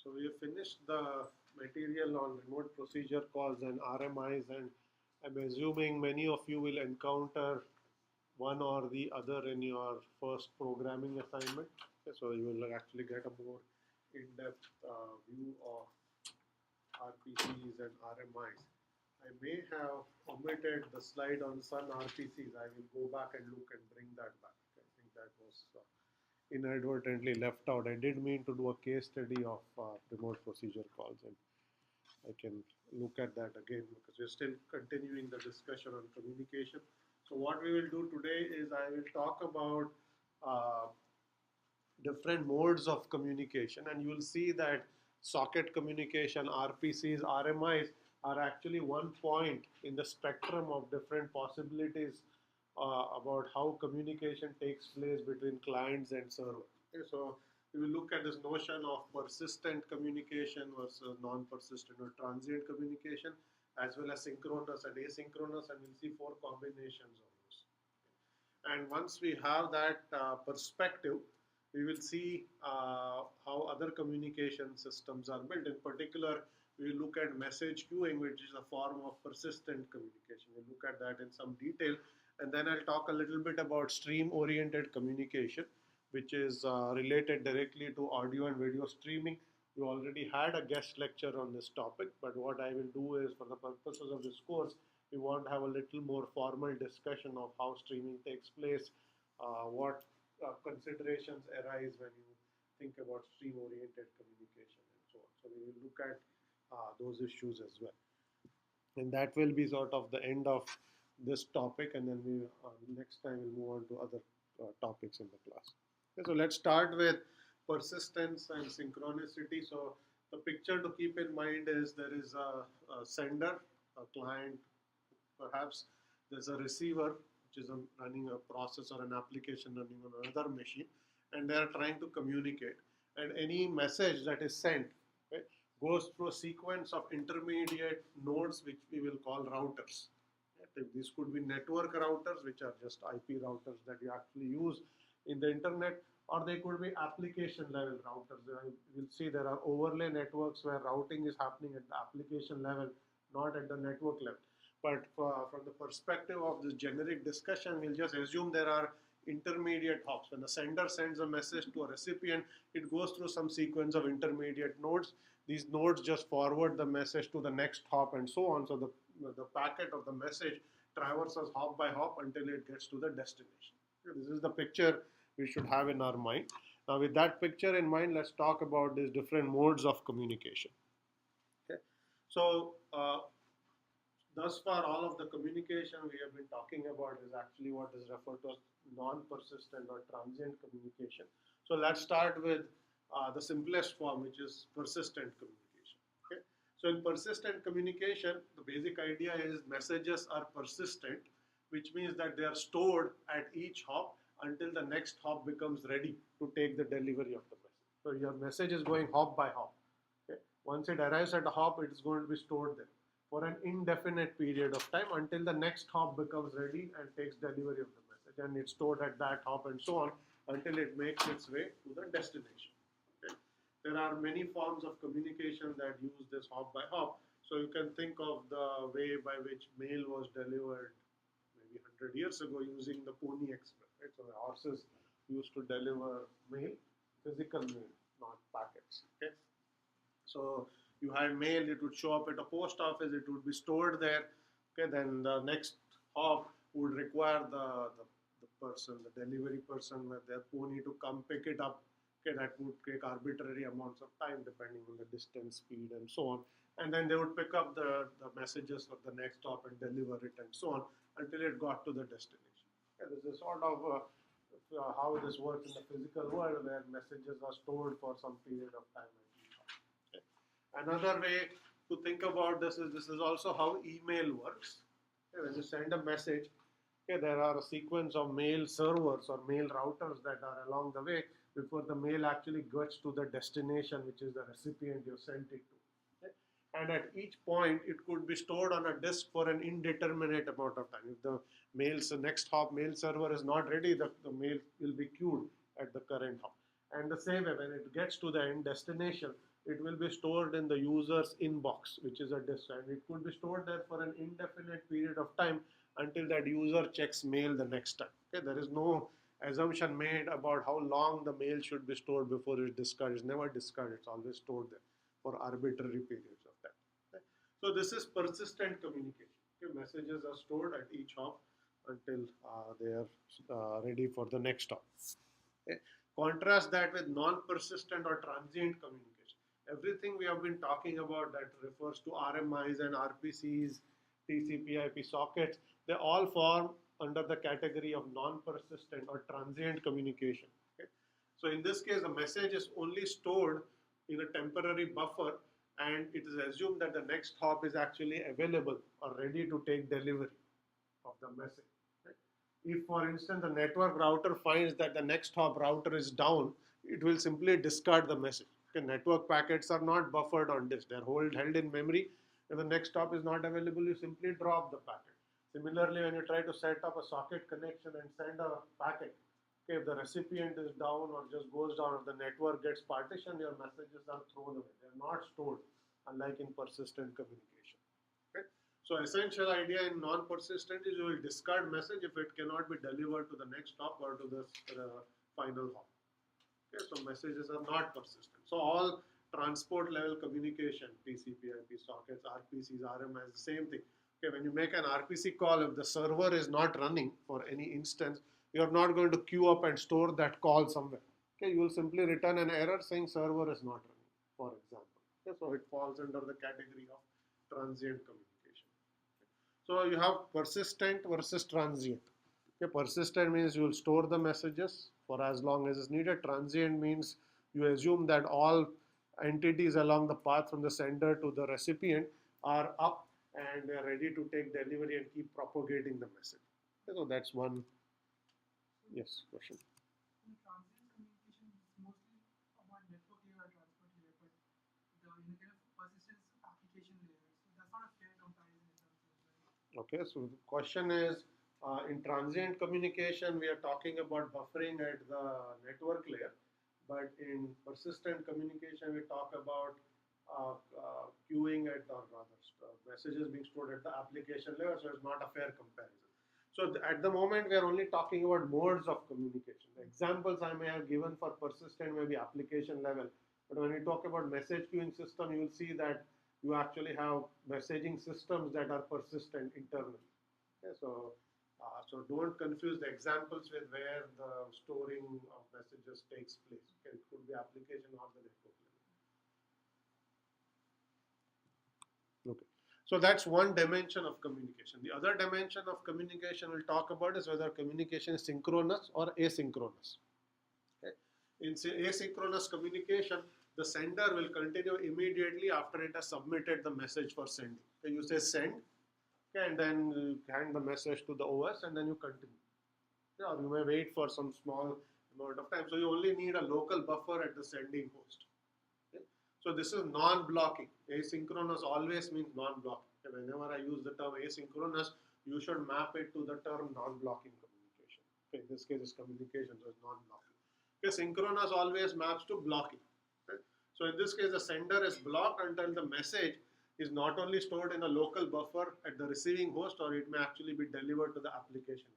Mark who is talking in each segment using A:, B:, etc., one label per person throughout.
A: So we have finished the material on remote procedure calls and RMIs, and I'm assuming many of you will encounter one or the other in your first programming assignment. Okay, so you will actually get a more in-depth view of RPCs and RMIs. I may have omitted the slide on Sun RPCs. I will go back and look and bring that back. I think that was inadvertently left out. I did mean to do a case study of remote procedure calls, and I can look at that again because we're still continuing the discussion on communication. So what we will do today is I will talk about uh, different modes of communication, and you will see that socket communication, RPCs, RMIs are actually one point in the spectrum of different possibilities about how communication takes place between clients and servers. Okay, so we will look at this notion of persistent communication versus non-persistent or transient communication, as well as synchronous and asynchronous, and we'll see four combinations of those. And once we have that perspective, we will see how other communication systems are built. In particular, we will look at message queuing, which is a form of persistent communication. We'll look at that in some detail. And then I'll talk a little bit about stream-oriented communication, which is related directly to audio and video streaming. We already had a guest lecture on this topic, but what I will do is, for the purposes of this course, we want to have a little more formal discussion of how streaming takes place, what considerations arise when you think about stream-oriented communication, and so on. So we will look at those issues as well. And that will be sort of the end of this topic, and then we next time we'll move on to other topics in the class. Okay, so let's start with persistence and synchronicity. So the picture to keep in mind is there is a sender, a client, perhaps there's a receiver which is running a process or an application running on another machine, and they are trying to communicate. And any message that is sent, okay, goes through a sequence of intermediate nodes which we will call routers. Okay, these could be network routers, which are just IP routers that you actually use in the internet, or they could be application level routers. You'll see there are overlay networks where routing is happening at the application level, not at the network level. But from the perspective of this generic discussion, we'll just assume there are intermediate hops. When the sender sends a message to a recipient, it goes through some sequence of intermediate nodes. These nodes just forward the message to the next hop and so on. So the packet of the message traverses hop by hop until it gets to the destination. Okay, this is the picture we should have in our mind. Now, with that picture in mind, let's talk about these different modes of communication. Okay, so thus far, all of the communication we have been talking about is actually what is referred to as non-persistent or transient communication. So let's start with the simplest form, which is persistent communication. Okay? So in persistent communication, the basic idea is messages are persistent, which means that they are stored at each hop until the next hop becomes ready to take the delivery of the message. So your message is going hop by hop. Okay? Once it arrives at a hop, it is going to be stored there for an indefinite period of time until the next hop becomes ready and takes delivery of the message, and it's stored at that hop and so on until it makes its way to the destination. Okay? There are many forms of communication that use this hop by hop. So you can think of the way by which mail was delivered maybe 100 years ago using the Pony Express. Right? So the horses used to deliver mail, physical mail, not packets. Okay? So you had mail, it would show up at a post office, it would be stored there. Okay, then the next hop would require the person, the delivery person with their pony to come pick it up. Okay, that would take arbitrary amounts of time depending on the distance, speed, and so on. And then they would pick up the messages for the next hop and deliver it and so on until it got to the destination. Okay, this is sort of how this works in the physical world, where messages are stored for some period of time. Another way to think about this is also how email works. Okay, when you send a message, okay, there are a sequence of mail servers or mail routers that are along the way before the mail actually gets to the destination, which is the recipient you sent it to. Okay? And at each point, it could be stored on a disk for an indeterminate amount of time. If the next hop mail server is not ready, the mail will be queued at the current hop. And the same way, when it gets to the end destination, it will be stored in the user's inbox, which is a disk, and it could be stored there for an indefinite period of time until that user checks mail the next time. Okay, there is no assumption made about how long the mail should be stored before it's discarded. It's never discarded. It's always stored there for arbitrary periods of time. Okay? So this is persistent communication. Okay? Messages are stored at each hop until they are ready for the next hop. Okay? Contrast that with non-persistent or transient communication. Everything we have been talking about that refers to RMIs and RPCs, TCP/IP sockets, they all form under the category of non-persistent or transient communication. Okay? So in this case, the message is only stored in a temporary buffer, and it is assumed that the next hop is actually available or ready to take delivery of the message. Right? If, for instance, the network router finds that the next hop router is down, it will simply discard the message. Okay? Network packets are not buffered on disk; they are held in memory. If the next hop is not available, you simply drop the packet. Similarly, when you try to set up a socket connection and send a packet, okay, if the recipient is down or just goes down, if the network gets partitioned, your messages are thrown away. They are not stored, unlike in persistent communication. Okay? So essential idea in non-persistent is you will discard message if it cannot be delivered to the next hop or to the final hop. Okay? So messages are not persistent. So all transport level communication, TCP/IP sockets, RPCs, RMIs, same thing. Okay, when you make an RPC call, if the server is not running for any instance, you are not going to queue up and store that call somewhere. Okay, you will simply return an error saying server is not running, for example. Okay, so it falls under the category of transient communication. So you have persistent versus transient. Okay, persistent means you will store the messages for as long as is needed. Transient means you assume that all entities along the path from the sender to the recipient are up and they are ready to take delivery and keep propagating the message. So that's one. Yes, question.
B: In transient communication, it's mostly about network layer or transport layer, but the kind of persistence application layer. So that's not a fair comparison in terms of right?
A: Okay, so the question is in transient communication, we are talking about buffering at the network layer, but in persistent communication, we talk about queuing at, or rather, messages being stored at the application layer, so it's not a fair comparison. So at the moment, we are only talking about modes of communication. The examples I may have given for persistent may be application level, but when we talk about message queuing system, you will see that you actually have messaging systems that are persistent internally. Okay, so don't confuse the examples with where the storing of messages takes place. Okay, it could be application or the network level. Okay, so that's one dimension of communication. The other dimension of communication we'll talk about is whether communication is synchronous or asynchronous. Okay? In asynchronous communication, the sender will continue immediately after it has submitted the message for sending. Okay, you say send, okay, and then you hand the message to the OS and then you continue. Okay, or you may wait for some small amount of time. So you only need a local buffer at the sending host. Okay? So this is non-blocking. Asynchronous always means non-blocking. Okay, whenever I use the term asynchronous, you should map it to the term non-blocking communication. Okay, in this case, it's communication, so it's non-blocking. Okay, synchronous always maps to blocking. Okay? So in this case, the sender is blocked until the message is not only stored in a local buffer at the receiving host, or it may actually be delivered to the application.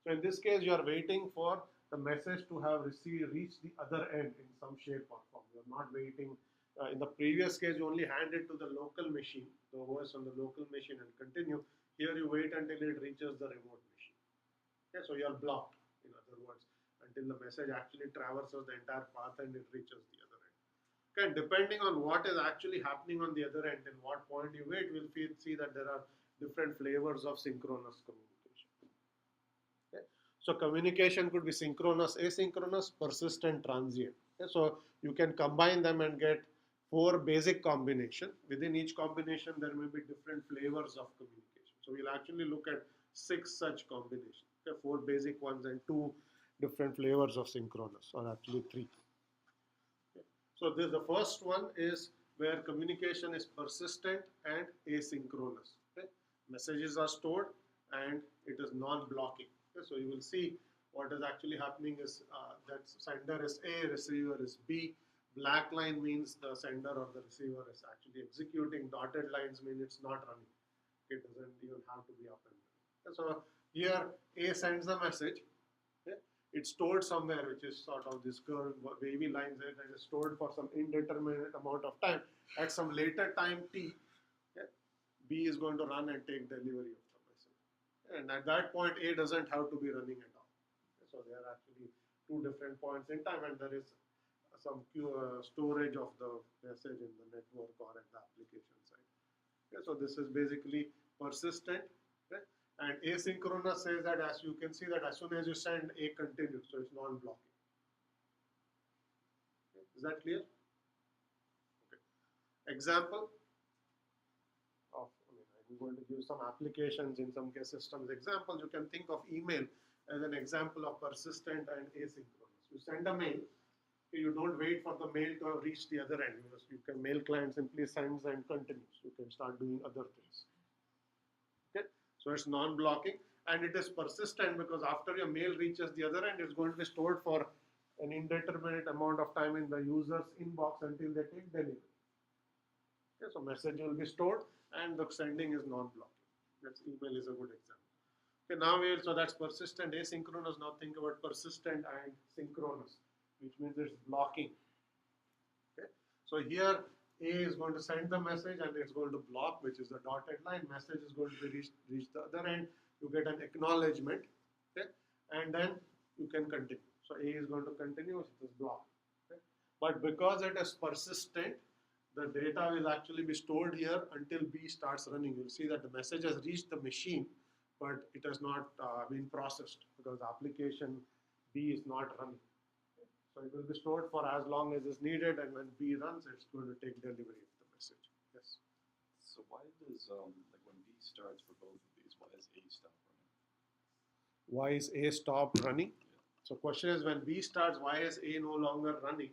A: So in this case, you are waiting for the message to have reached the other end in some shape or form. You are not waiting. In the previous case, you only hand it to the local machine, the OS on the local machine, and continue. Here, you wait until it reaches the remote machine. Okay, so you are blocked, in other words, until the message actually traverses the entire path and it reaches the other end. Okay, and depending on what is actually happening on the other end and what point you wait, we'll see that there are different flavors of synchronous communication. Okay. So communication could be synchronous, asynchronous, persistent, transient. Okay. So you can combine them and get 4 basic combinations. Within each combination, there may be different flavors of communication. So we'll actually look at 6 such combinations. Okay. 4 basic ones and 2 different flavors of synchronous, or actually 3. Okay. So this, the first one is where communication is persistent and asynchronous. Okay. Messages are stored and it is non-blocking. Okay. So you will see what is actually happening is that sender is A, receiver is B. Black line means the sender or the receiver is actually executing. Dotted lines mean it's not running. It doesn't even have to be up and running. So here A sends a message. Okay? It's stored somewhere, which is sort of this curved wavy lines that is stored for some indeterminate amount of time. At some later time t, okay, B is going to run and take delivery of the message. And at that point, A doesn't have to be running at all. Okay? So there are actually two different points in time, and there is some storage of the message in the network or at the application side. Okay? So this is basically persistent. Okay? And asynchronous says that, as you can see, that as soon as you send, A continues, so it's non-blocking. Okay? Is that clear? Okay. Example of, I'm going to give some applications in some case systems. Examples, you can think of email as an example of persistent and asynchronous. You send a mail, you don't wait for the mail to reach the other end, because you can mail client simply sends and continues. You can start doing other things. Okay, so it's non-blocking and it is persistent because after your mail reaches the other end, it's going to be stored for an indeterminate amount of time in the user's inbox until they take delivery. Okay, so message will be stored and the sending is non-blocking. That's email is a good example. Okay, now so that's persistent, asynchronous. Now think about persistent and synchronous, which means it's blocking. Okay, so here A is going to send the message and it's going to block, which is the dotted line. Message is going to be reach the other end. You get an acknowledgement, okay, and then you can continue. So A is going to continue, it is blocked. Okay? But because it is persistent, the data will actually be stored here until B starts running. You'll see that the message has reached the machine, but it has not been processed because the application B is not running. So it will be stored for as long as is needed, and when B runs, it's going to take delivery of the message. Yes.
C: So why does like when B starts for both of these, why does A stop running?
A: Why is A stop running?
C: Yeah.
A: So question is, when B starts, why is A no longer running?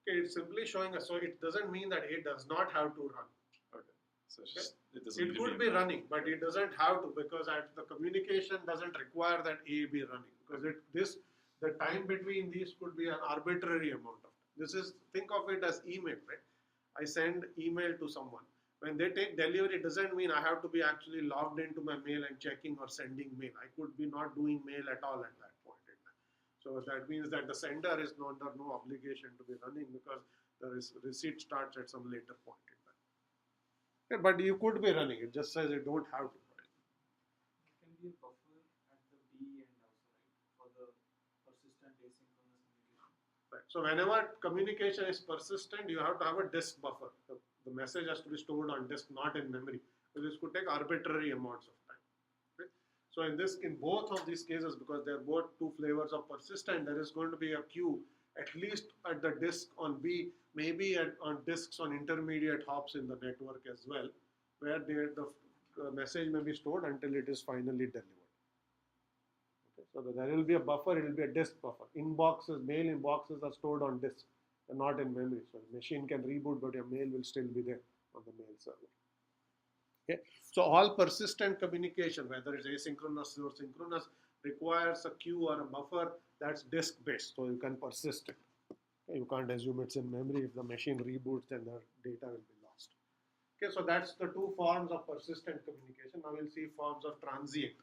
A: Okay, it's simply showing us. So it doesn't mean that A does not have to run.
C: Okay. So it's just it doesn't.
A: It could be running, but it doesn't have to, because the communication doesn't require that A be running, because the time between these could be an arbitrary amount of time. This is, think of it as email, right? I send email to someone. When they take delivery, it doesn't mean I have to be actually logged into my mail and checking or sending mail. I could be not doing mail at all at that point in time. So that means that the sender is under no obligation to be running, because the receipt starts at some later point in time. Okay, but you could be running. It just says you don't have to.
B: There can be a buffer at the B end also, right? For the persistent asynchronous communication.
A: Right. So whenever communication is persistent, you have to have a disk buffer. The message has to be stored on disk, not in memory, because this could take arbitrary amounts of time. Okay? So in both of these cases, because they are both two flavors of persistent, there is going to be a queue at least at the disk on B, maybe on disks on intermediate hops in the network as well, where the message may be stored until it is finally delivered. Okay, so there will be a buffer, it will be a disk buffer. Inboxes, mail inboxes are stored on disk and not in memory. So the machine can reboot, but your mail will still be there on the mail server. Okay, so all persistent communication, whether it's asynchronous or synchronous, requires a queue or a buffer that's disk based, so you can persist it. Okay, you can't assume it's in memory. If the machine reboots, then the data will be lost. Okay, so that's the two forms of persistent communication. Now we'll see forms of transient.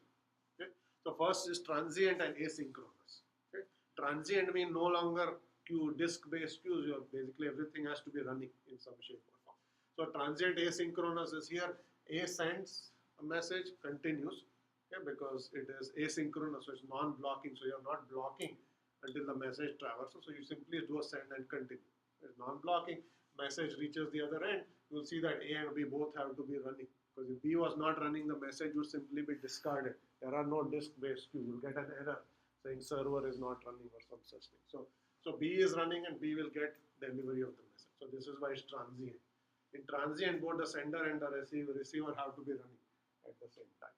A: Okay, so first is transient and asynchronous. Okay, transient means no longer queue, disk based queues. Basically everything has to be running in some shape or form. So transient asynchronous is here. A sends a message, continues, okay, because it is asynchronous, so it's non-blocking, so you're not blocking until the message traverses, so you simply do a send and continue. It's non-blocking, message reaches the other end, you'll see that A and B both have to be running, because if B was not running, the message would simply be discarded. There are no disk-based queues. You'll get an error saying server is not running or some such thing. So B is running and B will get delivery of the message. So this is why it's transient. In transient, both the sender and the receiver have to be running at the same time.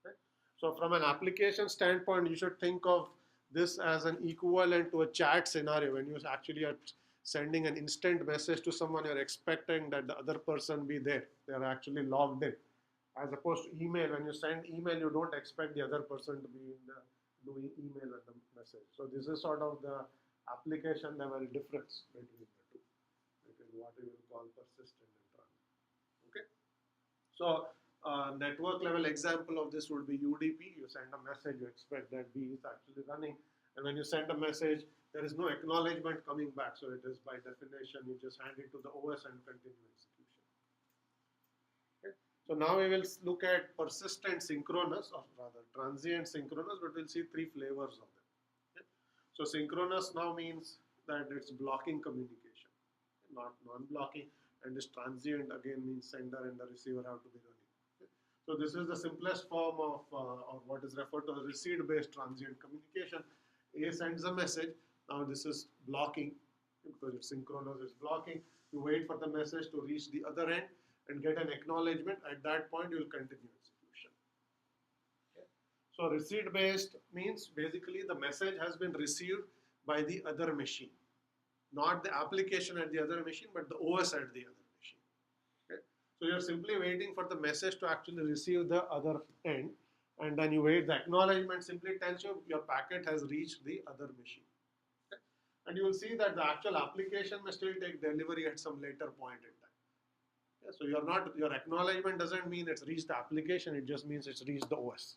A: Okay? So from an application standpoint, you should think of this as an equivalent to a chat scenario. When you actually are sending an instant message to someone, you're expecting that the other person be there. They're actually logged in. As opposed to email, when you send email, you don't expect the other person to be doing email at the message. So this is sort of the application level difference between the two, between what we will call persistent and transient. Okay. So network level example of this would be UDP. You send a message, you expect that B is actually running, and when you send a message, there is no acknowledgement coming back. So it is by definition, you just hand it to the OS and continue execution. Okay. So now we will look at persistent synchronous, or rather transient synchronous, but we'll see three flavors of them. Okay. So synchronous now means that it's blocking communication, not non-blocking. And this transient again means sender and the receiver have to be running. Okay. So this is the simplest form of or what is referred to as receipt-based transient communication. A sends a message. Now this is blocking because it's synchronous. It's blocking. You wait for the message to reach the other end and get an acknowledgement. At that point, you will continue execution. Okay. So receipt-based means basically the message has been received by the other machine. Not the application at the other machine, but the OS at the other machine. Okay. So you're simply waiting for the message to actually receive the other end, and then you wait. The acknowledgement simply tells you your packet has reached the other machine. Okay. And you will see that the actual application may still take delivery at some later point in time. Okay. So your acknowledgement doesn't mean it's reached the application, it just means it's reached the OS.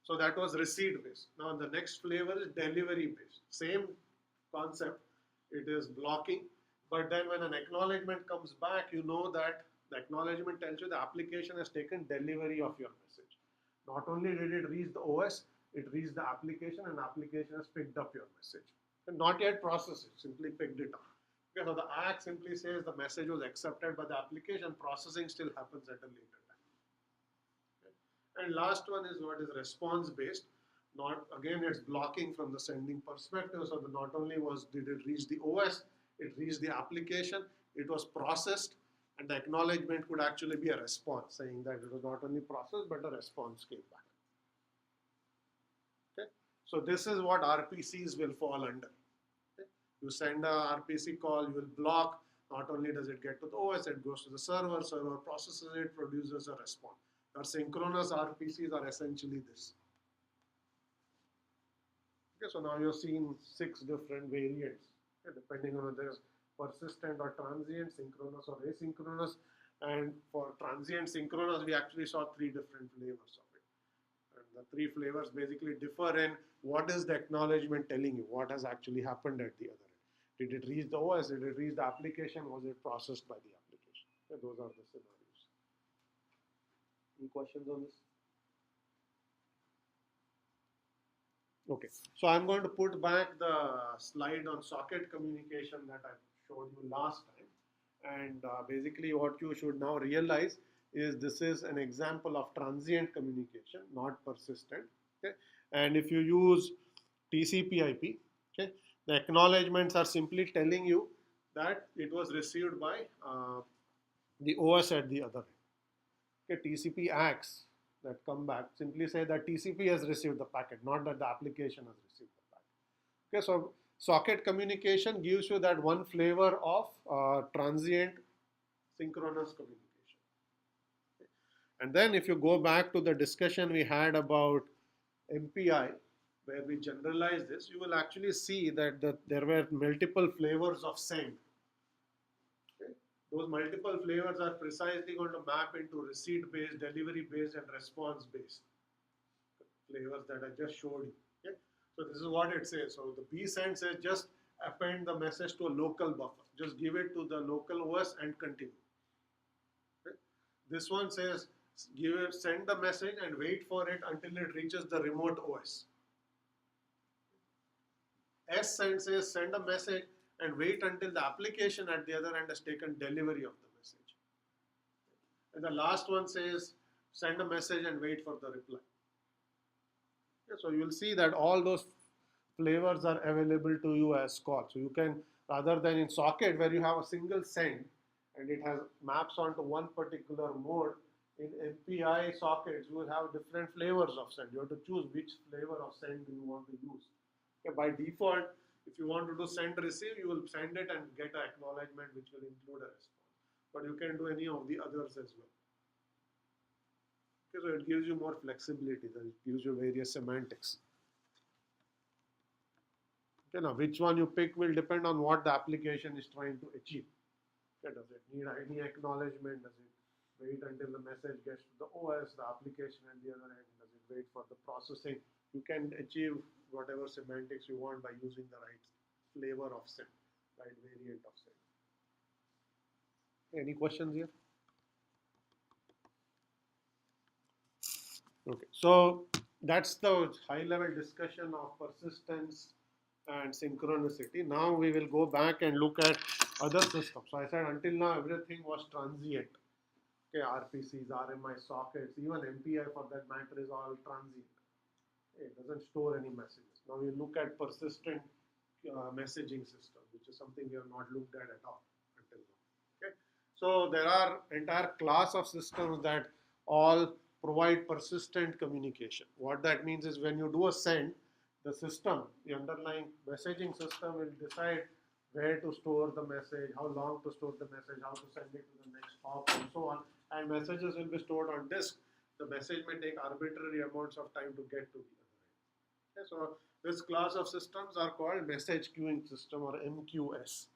A: So that was receipt based. Now the next flavor is delivery based. Same concept. It is blocking, but then when an acknowledgement comes back, you know that the acknowledgement tells you the application has taken delivery of your message. Not only did it reach the OS, it reached the application, and application has picked up your message. And not yet processed it, simply picked it up. Okay, so the ACK simply says the message was accepted by the application, processing still happens at a later time. And last one is what is response based. Not again, it's blocking from the sending perspective. So not only did it reach the OS, it reached the application, it was processed, and the acknowledgement could actually be a response saying that it was not only processed but a response came back. Okay, so this is what RPCs will fall under. Okay. You send a RPC call, you will block. Not only does it get to the OS, it goes to the server, server processes it, produces a response. Our synchronous RPCs are essentially this. Okay, so now you're seeing 6 different variants, okay, depending on whether it's persistent or transient, synchronous or asynchronous. And for transient synchronous, we actually saw 3 different flavors of it. And the 3 flavors basically differ in what is the acknowledgement telling you, what has actually happened at the other end. Did it reach the OS? Did it reach the application? Was it processed by the application? Okay, those are the scenarios. Any questions on this? Okay, so I'm going to put back the slide on socket communication that I showed you last time. And basically what you should now realize is this is an example of transient communication, not persistent. Okay, and if you use TCP/IP, okay, the acknowledgements are simply telling you that it was received by the OS at the other end. Okay, TCP ACKs that come back simply say that TCP has received the packet, not that the application has received the packet. Okay, so socket communication gives you that one flavor of transient synchronous communication. Okay. And then if you go back to the discussion we had about MPI, where we generalize this, you will actually see that there were multiple flavors of send. Those multiple flavors are precisely going to map into receipt-based, delivery-based, and response-based flavors that I just showed you. Okay? So this is what it says. So the B send says just append the message to a local buffer. Just give it to the local OS and continue. Okay? This one says send the message and wait for it until it reaches the remote OS. S send says send a message and wait until the application at the other end has taken delivery of the message. And the last one says send a message and wait for the reply. Okay, so you will see that all those flavors are available to you as call. So you can, rather than in socket where you have a single send and it has maps onto one particular mode, in MPI sockets you will have different flavors of send. You have to choose which flavor of send do you want to use. Okay, by default, if you want to do send receive, you will send it and get an acknowledgement which will include a response. But you can do any of the others as well. Okay, so it gives you more flexibility, then it gives you various semantics. Okay, now which one you pick will depend on what the application is trying to achieve. Okay, does it need any acknowledgement? Does it wait until the message gets to the OS, the application at the other end? Does it wait for the processing? You can achieve whatever semantics you want by using the right flavor of send, right variant of send. Any questions here? Okay, so that's the high level discussion of persistence and synchronicity. Now we will go back and look at other systems. So I said until now everything was transient. Okay, RPCs, RMI sockets, even MPI for that matter is all transient. It doesn't store any messages. Now we look at persistent messaging system, which is something we have not looked at all until now. Okay, so there are entire class of systems that all provide persistent communication. What that means is when you do a send, the system, the underlying messaging system will decide where to store the message, how long to store the message, how to send it to the next hop, and so on. And messages will be stored on disk. The message may take arbitrary amounts of time to get to the other end. Okay, so this class of systems are called message queuing system or MQS.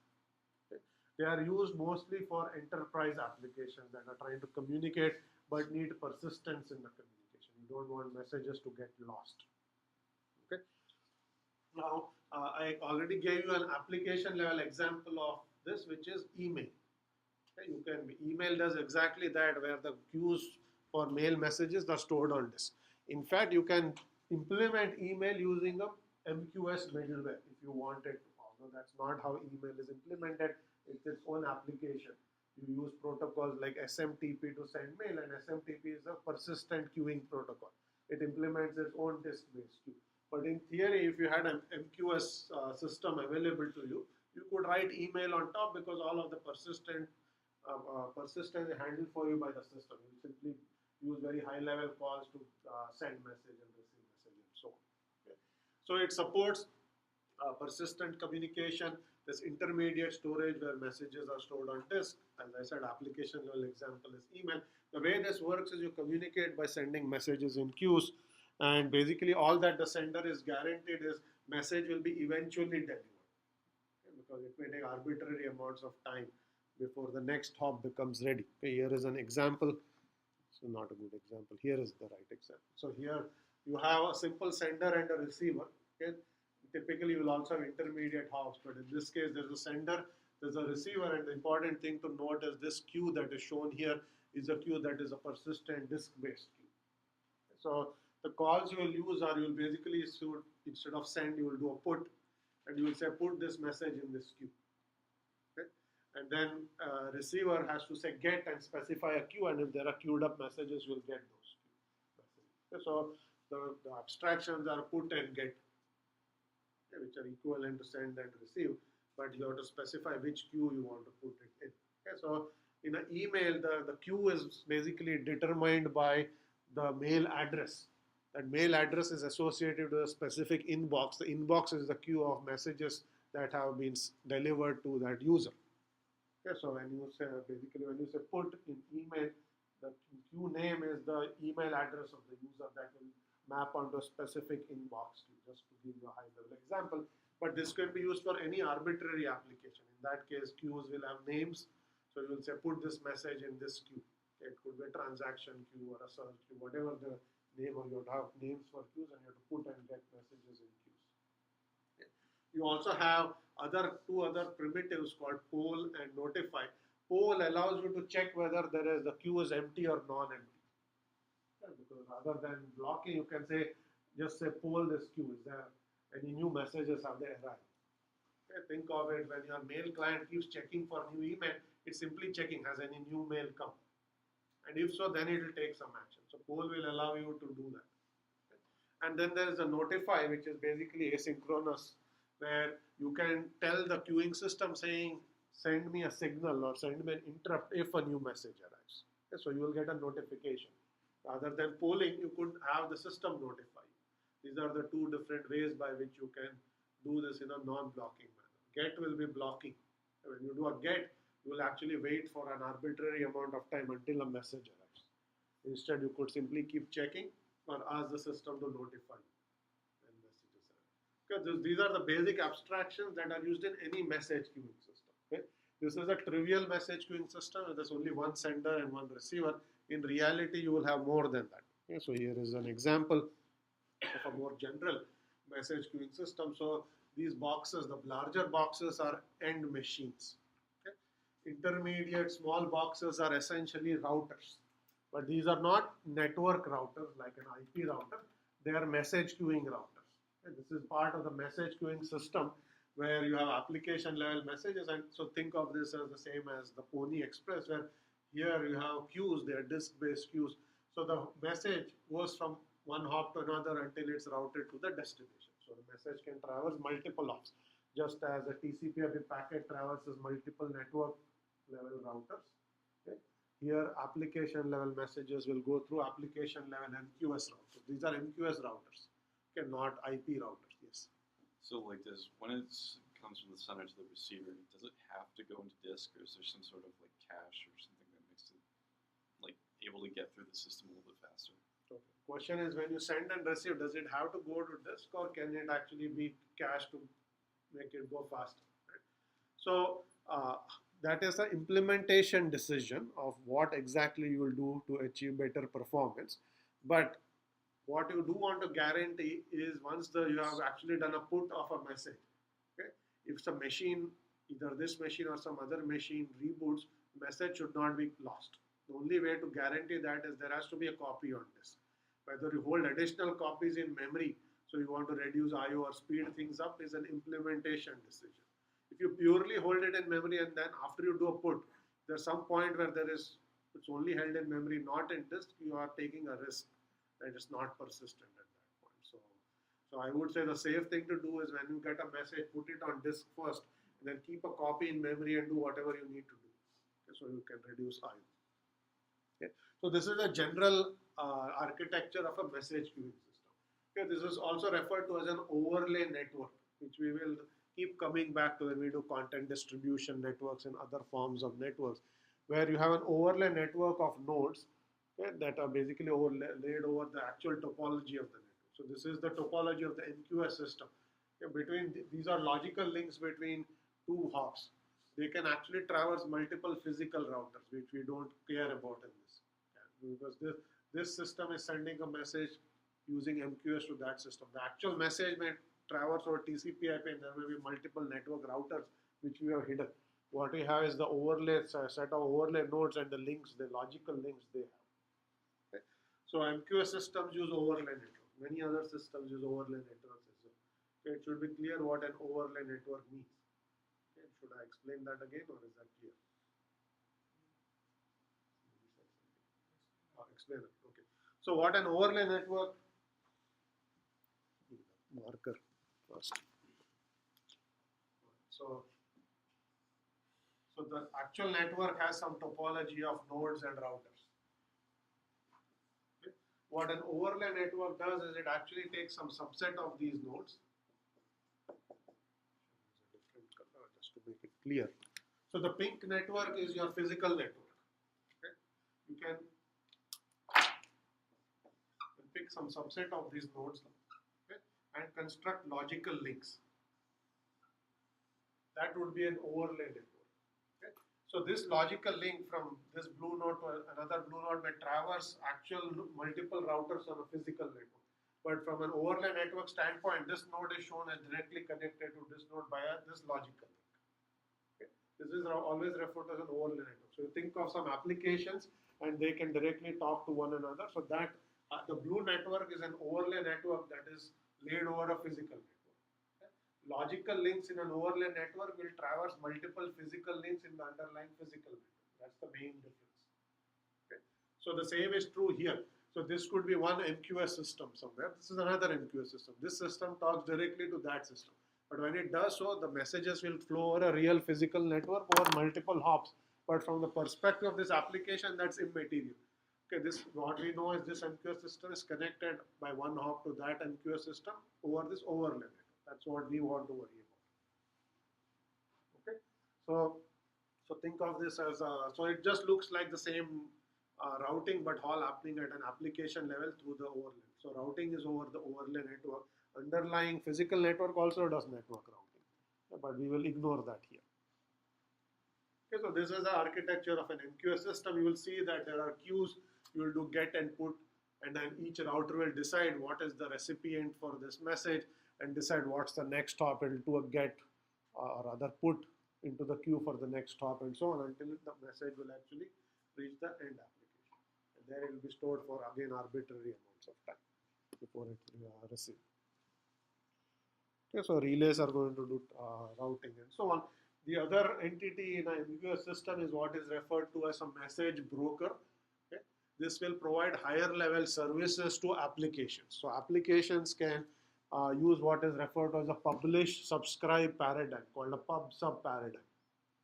A: Okay. They are used mostly for enterprise applications that are trying to communicate but need persistence in the communication. You don't want messages to get lost. Okay. Now, I already gave you an application level example of this, which is email. Okay. You can email does exactly that, where the queues for mail messages are stored on disk. In fact, you can implement email using a MQS middleware if you wanted to. Although that's not how email is implemented, it's its own application. You use protocols like SMTP to send mail, and SMTP is a persistent queuing protocol. It implements its own disk-based queue. But in theory, if you had an MQS system available to you, you could write email on top because all of the persistence is handled for you by the system. You simply use very high-level calls to send message and receive message and so on. Okay. So it supports persistent communication. This intermediate storage where messages are stored on disk. As I said, application level example is email. The way this works is you communicate by sending messages in queues, and basically all that the sender is guaranteed is message will be eventually delivered. Okay, because it may take arbitrary amounts of time before the next hop becomes ready. Okay, here is an example. So not a good example. Here is the right example. So here you have a simple sender and a receiver. Okay. Typically, you will also have intermediate hops, but in this case, there's a sender, there's a receiver, and the important thing to note is this queue that is shown here is a queue that is a persistent disk-based queue. So the calls you will use are, you will basically, instead of send, you will do a put, and you will say put this message in this queue. Okay? And then receiver has to say get and specify a queue, and if there are queued up messages, you will get those messages. Okay? So the abstractions are put and get, which are equivalent to send and receive, but you have to specify which queue you want to put it in. Okay, so in an email, the queue is basically determined by the mail address. That mail address is associated with a specific inbox. The inbox is the queue of messages that have been delivered to that user. Okay, so when you say basically when you say put in email, the queue name is the email address of the user that will map onto a specific inbox queue, just to give you a high level example. But this can be used for any arbitrary application. In that case, queues will have names. So you will say put this message in this queue. Okay, it could be a transaction queue or a search queue, whatever the name, or you would have names for queues and you have to put and get messages in queues. Okay. You also have two other primitives called poll and notify. Poll allows you to check whether the queue is empty or non-empty. Because rather than blocking, you can say, just say poll this queue. Is there any new messages, have they arrived? Okay, think of it when your mail client keeps checking for new email, it's simply checking, has any new mail come? And if so, then it will take some action. So poll will allow you to do that. Okay. And then there is a notify, which is basically asynchronous, where you can tell the queuing system saying, send me a signal or send me an interrupt if a new message arrives. Okay, so you will get a notification. Rather than polling, you could have the system notify you. These are the two different ways by which you can do this in a non-blocking manner. Get will be blocking. When you do a get, you will actually wait for an arbitrary amount of time until a message arrives. Instead, you could simply keep checking or ask the system to notify you when messages arrive. Okay, these are the basic abstractions that are used in any message queuing system. Okay? This is a trivial message queuing system. There's only one sender and one receiver. In reality, you will have more than that. Okay? So here is an example of a more general message queuing system. So these boxes, the larger boxes are end machines. Okay? Intermediate small boxes are essentially routers. But these are not network routers like an IP router. They are message queuing routers. Okay? This is part of the message queuing system where you have application level messages. And so think of this as the same as the Pony Express, where here you have queues, they are disk-based queues. So the message goes from one hop to another until it's routed to the destination. So the message can traverse multiple hops, just as a TCP/IP packet traverses multiple network level routers. Okay? Here, application level messages will go through application level MQS routers. These are MQS routers, okay, not IP routers. Yes.
C: So like this, when it comes from the sender to the receiver, does it have to go into disk, or is there some sort of like cache or something that makes it like able to get through the system a little bit faster?
A: Okay. Question is, when you send and receive, does it have to go to disk, or can it actually be cached to make it go faster? Right? So that is the implementation decision of what exactly you will do to achieve better performance. But what you do want to guarantee is once you have actually done a put of a message, okay, if some machine, either this machine or some other machine reboots, message should not be lost. The only way to guarantee that is there has to be a copy on disk. Whether you hold additional copies in memory, so you want to reduce I/O or speed things up, is an implementation decision. If you purely hold it in memory and then after you do a put, there's some point where it's only held in memory, not in disk, you are taking a risk that is not persistent at that point. So I would say the safe thing to do is when you get a message, put it on disk first, and then keep a copy in memory and do whatever you need to do. Okay, so you can reduce I/O. Okay. So this is a general architecture of a message queuing system. Okay, this is also referred to as an overlay network, which we will keep coming back to when we do content distribution networks and other forms of networks, where you have an overlay network of nodes, okay, that are basically laid over the actual topology of the network. So this is the topology of the MQS system. Okay, these are logical links between two hops. They can actually traverse multiple physical routers, which we don't care about in this. Okay, because this system is sending a message using MQS to that system. The actual message may traverse over TCP/IP, and there may be multiple network routers which we have hidden. What we have is the overlay set of overlay nodes and the links, the logical links they have. Okay. So MQS systems use overlay network. Many other systems use overlay networks as well. Okay, it should be clear what an overlay network means. Okay, should I explain that again, or is that clear? Explain it. Okay. So what an overlay network? Marker first. So the actual network has some topology of nodes and routers. Okay. What an overlay network does is it actually takes some subset of these nodes. Different color just to make it clear. So the pink network is your physical network. Okay. You can pick some subset of these nodes, okay, and construct logical links. That would be an overlay network. Okay. So this logical link from this blue node to another blue node may traverse actual multiple routers on a physical network. But from an overlay network standpoint, this node is shown as directly connected to this node via this logical link. Okay. This is always referred to as an overlay network. So you think of some applications and they can directly talk to one another. So that the blue network is an overlay network that is laid over a physical network. Okay. Logical links in an overlay network will traverse multiple physical links in the underlying physical network. That's the main difference. Okay. So the same is true here. So this could be one MQS system somewhere. This is another MQS system. This system talks directly to that system. But when it does so, the messages will flow over a real physical network over multiple hops. But from the perspective of this application, that's immaterial. Okay, what we know is this MQS system is connected by one hop to that MQS system over this overlay network. That's what we want to worry about. Okay, so think of this as so it just looks like the same routing, but all happening at an application level through the overlay. So routing is over the overlay network. Underlying physical network also does network routing, but we will ignore that here. Okay, so this is the architecture of an MQS system. You will see that there are queues. You will do get and put, and then each router will decide what is the recipient for this message and decide what's the next hop. It will do a get or rather put into the queue for the next hop and so on until the message will actually reach the end application. And there it will be stored for again arbitrary amounts of time before it will receive. Okay, so relays are going to do routing and so on. The other entity in a MQS system is what is referred to as a message broker. Okay. This will provide higher level services to applications. So applications can use what is referred to as a publish subscribe paradigm called a pub sub paradigm.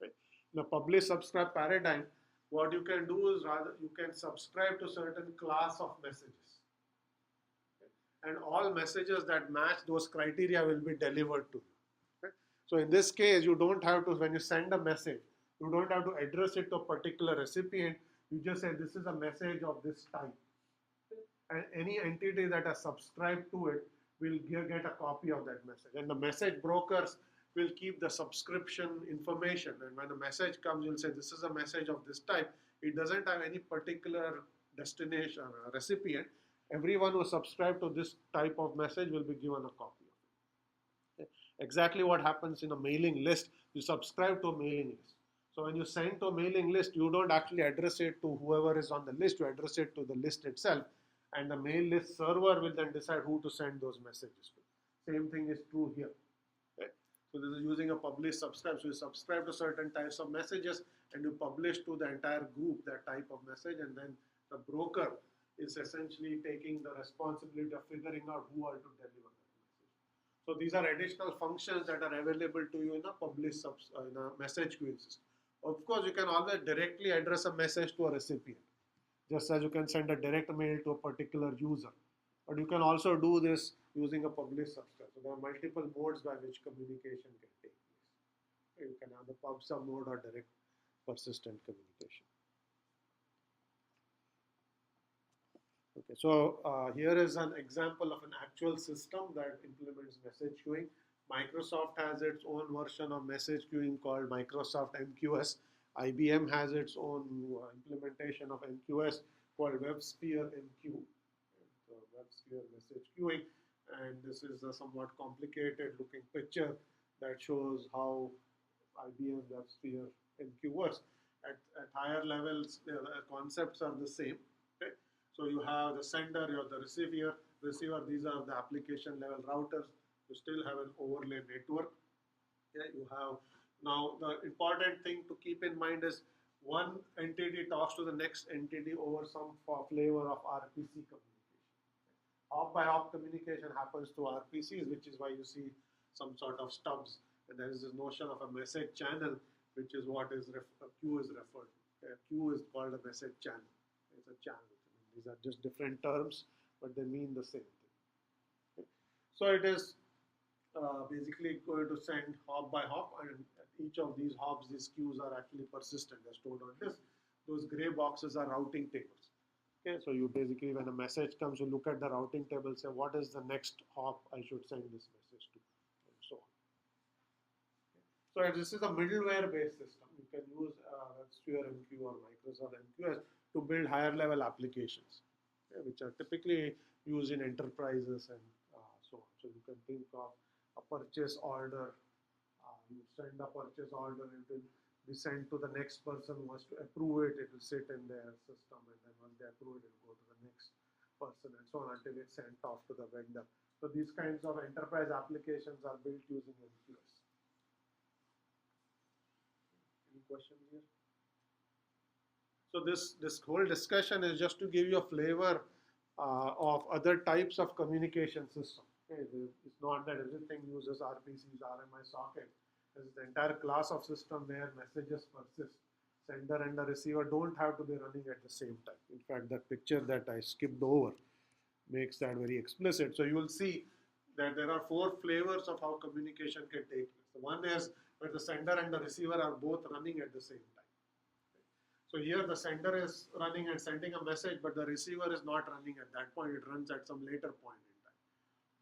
A: Okay. In a publish subscribe paradigm, what you can do is rather you can subscribe to certain class of messages. And all messages that match those criteria will be delivered to you. Okay? So in this case, you don't have to, when you send a message, you don't have to address it to a particular recipient. You just say this is a message of this type. And any entity that has subscribed to it will get a copy of that message. And the message brokers will keep the subscription information. And when a message comes, you'll say this is a message of this type. It doesn't have any particular destination or recipient. Everyone who subscribed to this type of message will be given a copy of it. Okay. Exactly what happens in a mailing list. You subscribe to a mailing list. So when you send to a mailing list, you don't actually address it to whoever is on the list. You address it to the list itself. And the mail list server will then decide who to send those messages to. Same thing is true here. Okay. So this is using a publish subscribe. So you subscribe to certain types of messages and you publish to the entire group that type of message, and then the broker is essentially taking the responsibility of figuring out who are to deliver that message. So these are additional functions that are available to you in a in a message queuing system. Of course, you can always directly address a message to a recipient, just as you can send a direct mail to a particular user. But you can also do this using a publish subscribe. So there are multiple modes by which communication can take place. You can have the pub sub mode or direct persistent communication. Okay, so here is an example of an actual system that implements message queuing. Microsoft has its own version of message queuing called Microsoft MQS. IBM has its own implementation of MQS called WebSphere MQ, so WebSphere message queuing. And this is a somewhat complicated looking picture that shows how IBM WebSphere MQ works. At higher levels, the concepts are the same. Okay? So you have the sender, you have the receiver. These are the application level routers. You still have an overlay network. Okay? You have now the important thing to keep in mind is one entity talks to the next entity over some flavor of RPC communication. Hop by hop communication happens through RPCs, which is why you see some sort of stubs. And there is this notion of a message channel, which is what is a queue is referred to. A queue is called a message channel. It's a channel. These are just different terms, but they mean the same thing. Okay. So it is basically going to send hop by hop, and at each of these hops, these queues are actually persistent. They're stored on disk. Those gray boxes are routing tables. Okay, so you basically, when a message comes, you look at the routing table, say what is the next hop I should send this message to, and so on. Okay. So this is a middleware-based system. You can use WebSphere MQ or Microsoft MQS to build higher level applications, okay, which are typically used in enterprises and so on. So you can think of a purchase order. You send a purchase order, it will be sent to the next person who has to approve it. It will sit in their system, and then once they approve it, it will go to the next person and so on until it's sent off to the vendor. So these kinds of enterprise applications are built using MQS. Any questions here? So this whole discussion is just to give you a flavor of other types of communication system. Okay? It's not that everything uses RPCs, RMI socket. There's the entire class of system where messages persist. Sender and the receiver don't have to be running at the same time. In fact, that picture that I skipped over makes that very explicit. So you will see that there are 4 flavors of how communication can take place. The one is where the sender and the receiver are both running at the same time. So here the sender is running and sending a message, but the receiver is not running at that point. It runs at some later point in time.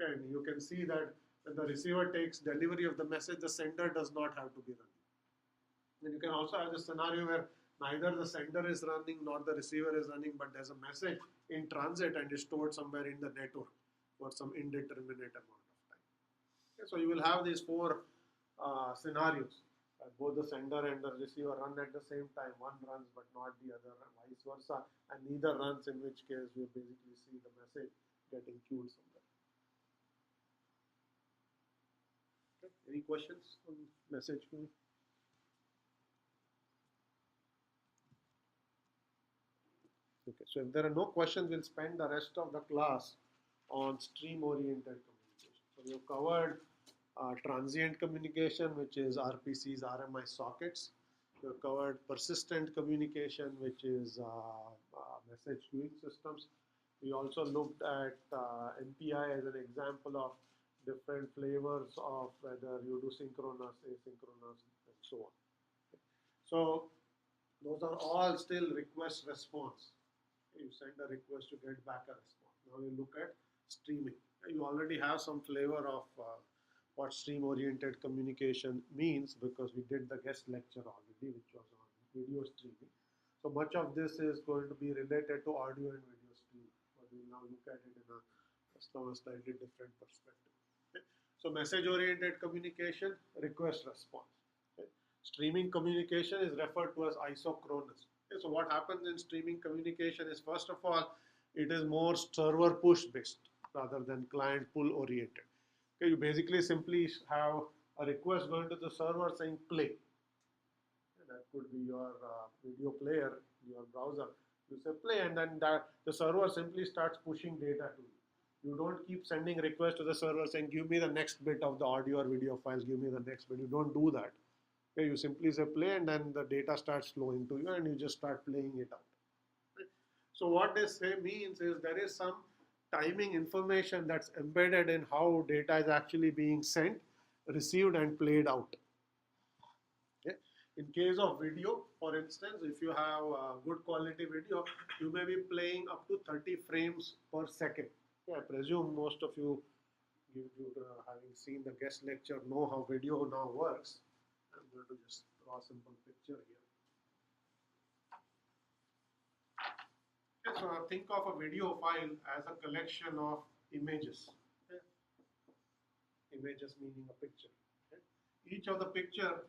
A: Okay, and you can see that when the receiver takes delivery of the message, the sender does not have to be running. And you can also have the scenario where neither the sender is running nor the receiver is running, but there's a message in transit and is stored somewhere in the network for some indeterminate amount of time. Okay, so you will have these four scenarios. Both the sender and the receiver run at the same time. One runs but not the other, and vice versa. And neither runs, in which case you basically see the message getting queued somewhere. Okay. Any questions on message queuing? Okay, so if there are no questions, we'll spend the rest of the class on stream-oriented communication. So we have covered transient communication, which is RPCs, RMI sockets. We have covered persistent communication, which is message queuing systems. We also looked at MPI as an example of different flavors of whether you do synchronous, asynchronous, and so on. Okay. So those are all still request response. You send a request to get back a response. Now we look at streaming. You already have some flavor of what stream-oriented communication means because we did the guest lecture already, which was on video streaming. So much of this is going to be related to audio and video streaming, but we'll now look at it in a slightly different perspective. Okay. So message-oriented communication, request response. Okay. Streaming communication is referred to as isochronous. Okay. So what happens in streaming communication is, first of all, it is more server push based rather than client pull oriented. Okay, you basically simply have a request going to the server saying play. Okay, that could be your video player, your browser. You say play, and then the server simply starts pushing data to you. You don't keep sending requests to the server saying, give me the next bit of the audio or video files, give me the next bit. You don't do that. Okay, you simply say play, and then the data starts flowing to you, and you just start playing it out. Okay. So what this means is there is some timing information that's embedded in how data is actually being sent, received, and played out. Okay. In case of video, for instance, if you have good quality video, you may be playing up to 30 frames per second. Okay. I presume most of you, having seen the guest lecture, know how video now works. I'm going to just draw a simple picture here. So think of a video file as a collection of images. Okay. Images meaning a picture. Okay. Each of the picture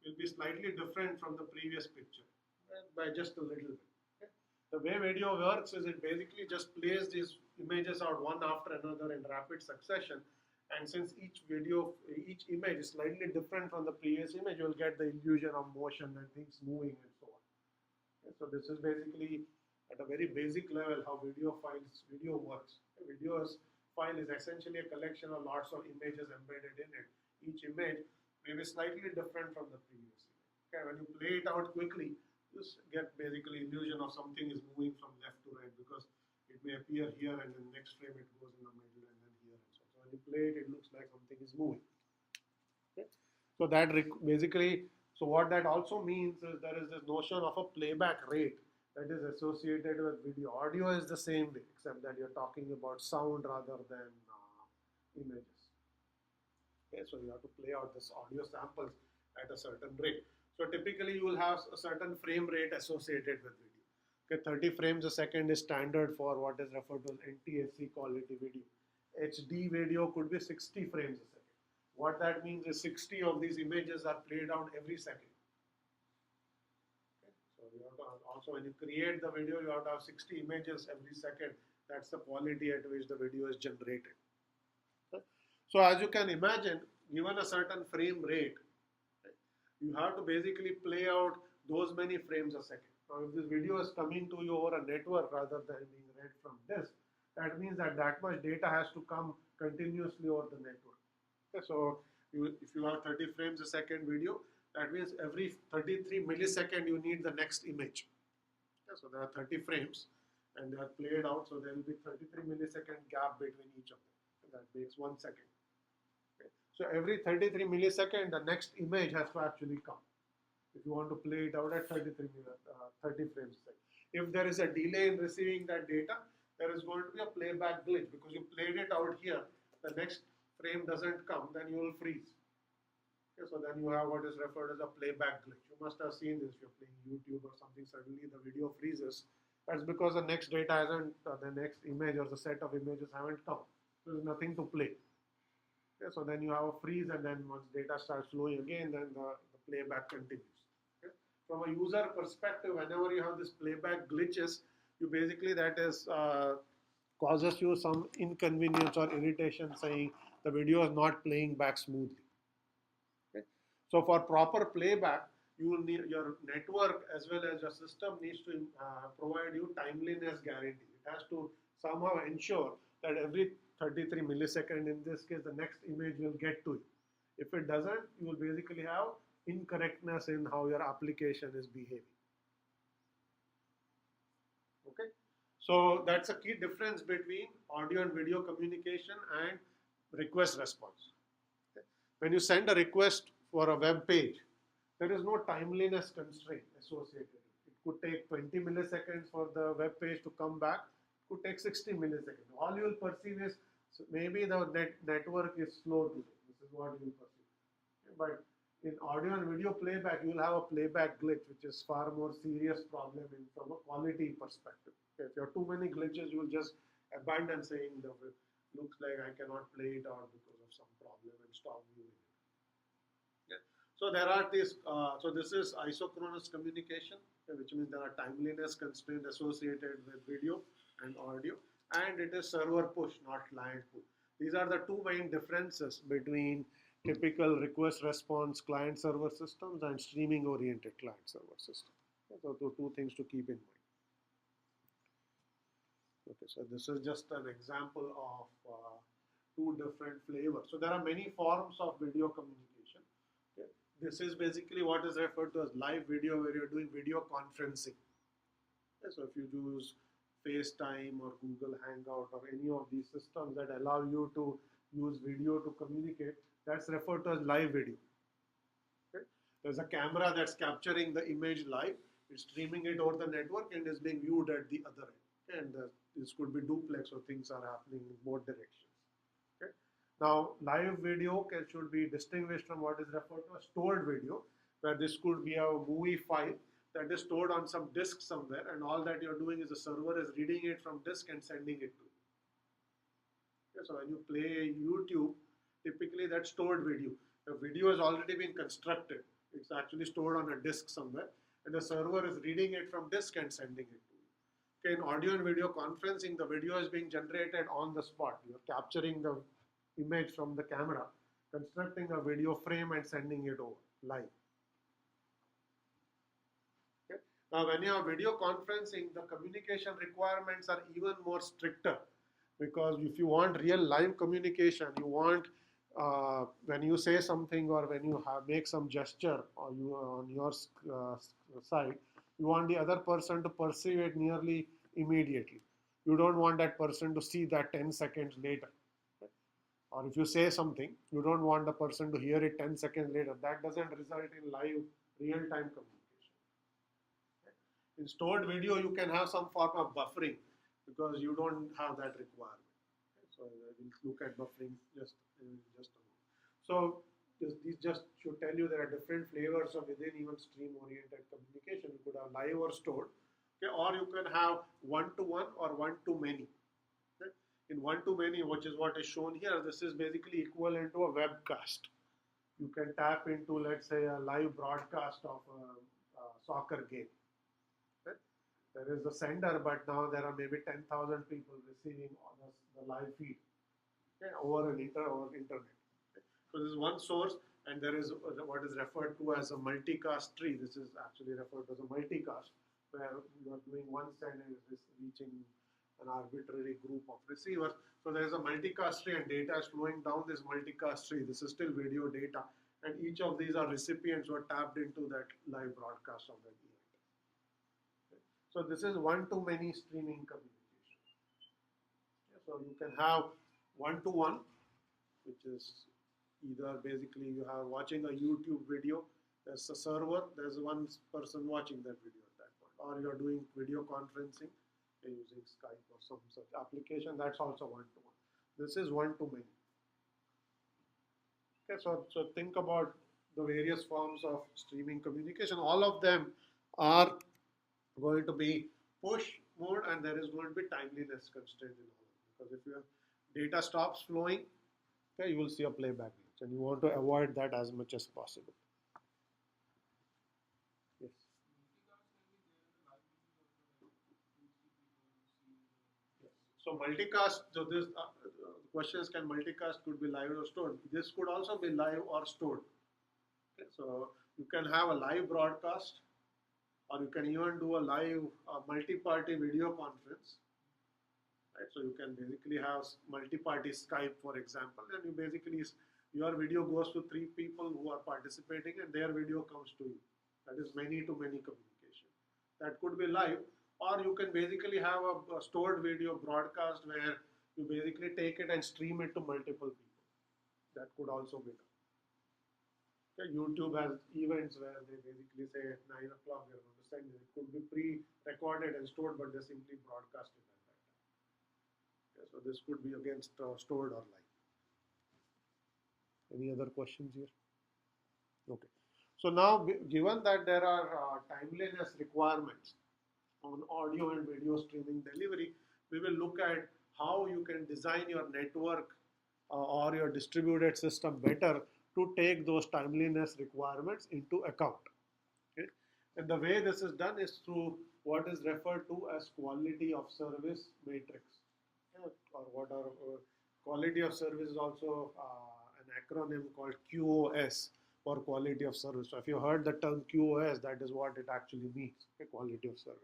A: will be slightly different from the previous picture by just a little bit. Okay. The way video works is it basically just plays these images out one after another in rapid succession. And since each image is slightly different from the previous image, you will get the illusion of motion and things moving and so on. Okay. So this is basically at a very basic level how video works. A video file is essentially a collection of lots of images embedded in it. Each image may be slightly different from the previous image. Okay, when you play it out quickly, you get basically illusion of something is moving from left to right because it may appear here and then the next frame it goes in the middle and then here and so on. So when you play it, it looks like something is moving. Okay. So that basically, so what that also means is there is this notion of a playback rate that is associated with video. Audio is the same way, except that you're talking about sound rather than images. Okay, so you have to play out this audio samples at a certain rate. So typically you will have a certain frame rate associated with video. Okay, 30 frames a second is standard for what is referred to as NTSC quality video. HD video could be 60 frames a second. What that means is 60 of these images are played out every second. So you have to also, when you create the video, you have to have 60 images every second. That's the quality at which the video is generated. Okay. So as you can imagine, given a certain frame rate, you have to basically play out those many frames a second. Now if this video is coming to you over a network rather than being read from disk, that means that much data has to come continuously over the network. Okay. So if you have 30 frames a second video, that means every 33 millisecond you need the next image. Okay, so there are 30 frames and they are played out, so there will be 33 millisecond gap between each of them. And that makes 1 second. Okay. So every 33 millisecond the next image has to actually come. if you want to play it out at 30 frames a second. If there is a delay in receiving that data, there is going to be a playback glitch because you played it out here, the next frame doesn't come, then you will freeze. Okay, so then you have what is referred as a playback glitch. You must have seen this if you're playing YouTube or something, suddenly the video freezes. That's because the next data hasn't, the next image or the set of images haven't come. There's nothing to play. Okay, so then you have a freeze, and then once data starts flowing again, then the playback continues. Okay. From a user perspective, whenever you have this playback glitches, you basically that is causes you some inconvenience or irritation, saying the video is not playing back smoothly. Okay. So for proper playback, you will need your network as well as your system needs to provide you timeliness guarantee. It has to somehow ensure that every 33 milliseconds, in this case, the next image will get to you. If it doesn't, you will basically have incorrectness in how your application is behaving. Okay, so that's a key difference between audio and video communication and request response. Okay. When you send a request for a web page, there is no timeliness constraint associated. It could take 20 milliseconds for the web page to come back. It could take 60 milliseconds. All you will perceive is maybe the network is slow today. This is what you will perceive. But in audio and video playback, you will have a playback glitch, which is far more serious problem from a quality perspective. Okay, if you have too many glitches, you will just abandon saying the looks like I cannot play it out because of some problem and stop viewing it. So there are these, so this is isochronous communication, which means there are timeliness constraints associated with video and audio, and it is server push, not client push. These are the two main differences between typical request response client server systems and streaming oriented client server systems. So two things to keep in mind. Okay, so this is just an example of two different flavors. So there are many forms of video communication. Okay. This is basically what is referred to as live video, where you're doing video conferencing. Okay, so if you use FaceTime or Google Hangout or any of these systems that allow you to use video to communicate, that's referred to as live video. Okay. There's a camera that's capturing the image live, it's streaming it over the network and is being viewed at the other end. Okay. And this could be duplex, so things are happening in both directions. Okay. Now, live video should be distinguished from what is referred to as stored video, where this could be a movie file that is stored on some disk somewhere, and all that you're doing is the server is reading it from disk and sending it to you. Okay, so when you play YouTube, typically that's stored video. The video has already been constructed. It's actually stored on a disk somewhere, and the server is reading it from disk and sending it to you. Okay, in audio and video conferencing, the video is being generated on the spot. You're capturing the image from the camera, constructing a video frame and sending it over live. Now, when you have video conferencing, the communication requirements are even more stricter, because if you want real live communication, you want when you say something or when you make some gesture or you on your side, you want the other person to perceive it nearly immediately. You don't want that person to see that 10 seconds later. Or if you say something, you don't want the person to hear it 10 seconds later. That doesn't result in live real-time communication. In stored video, you can have some form of buffering because you don't have that requirement. Okay, so I will look at buffering just in just a moment. So these just should tell you there are different flavors of within even stream-oriented communication. You could have live or stored, okay, or you can have one-to-one or one-to-many. Okay. In one-to-many, which is what is shown here, this is basically equivalent to a webcast. You can tap into, let's say, a live broadcast of a soccer game. There is a sender, but now there are maybe 10,000 people receiving the live feed, okay, over internet. Okay. So this is one source, and there is what is referred to as a multicast tree. This is actually referred to as a multicast, where you are doing one send and it is reaching an arbitrary group of receivers. So there is a multicast tree, and data is flowing down this multicast tree. This is still video data, and each of these are recipients who are tapped into that live broadcast of that event. So this is one-to-many streaming communication. Okay, so you can have one-to-one, which is either basically you are watching a YouTube video There's a server, there's one person watching that video at that point. Or you're doing video conferencing using Skype or some such application, that's also one-to-one. This is one-to-many. Okay, so think about the various forms of streaming communication. All of them are going to be push mode, and there is going to be timeliness constraint in all of them. Because if your data stops flowing, okay, you will see a playback glitch, and you want to avoid that as much as possible. Yes. So multicast, so this question is, can multicast could be live or stored? This could also be live or stored. Okay, so you can have a live broadcast, or you can even do a live multi-party video conference. Right, so you can basically have multi-party Skype, for example, and you basically, your video goes to 3 people who are participating, and their video comes to you. That is many-to-many communication. That could be live, or you can basically have a stored video broadcast where you basically take it and stream it to multiple people. That could also be done. Okay, YouTube has events where they basically say at 9 o'clock they're going to send it. It could be pre-recorded and stored, but they simply broadcast it at that time. Okay, so this could be against stored or live. Any other questions here? Okay. So now, given that there are timeliness requirements on audio and video streaming delivery, we will look at how you can design your network or your distributed system better to take those timeliness requirements into account. Okay? And the way this is done is through what is referred to as quality of service matrix. Okay? Or what are quality of service is also an acronym called QoS for quality of service. So if you heard the term QoS, that is what it actually means, okay? Quality of service.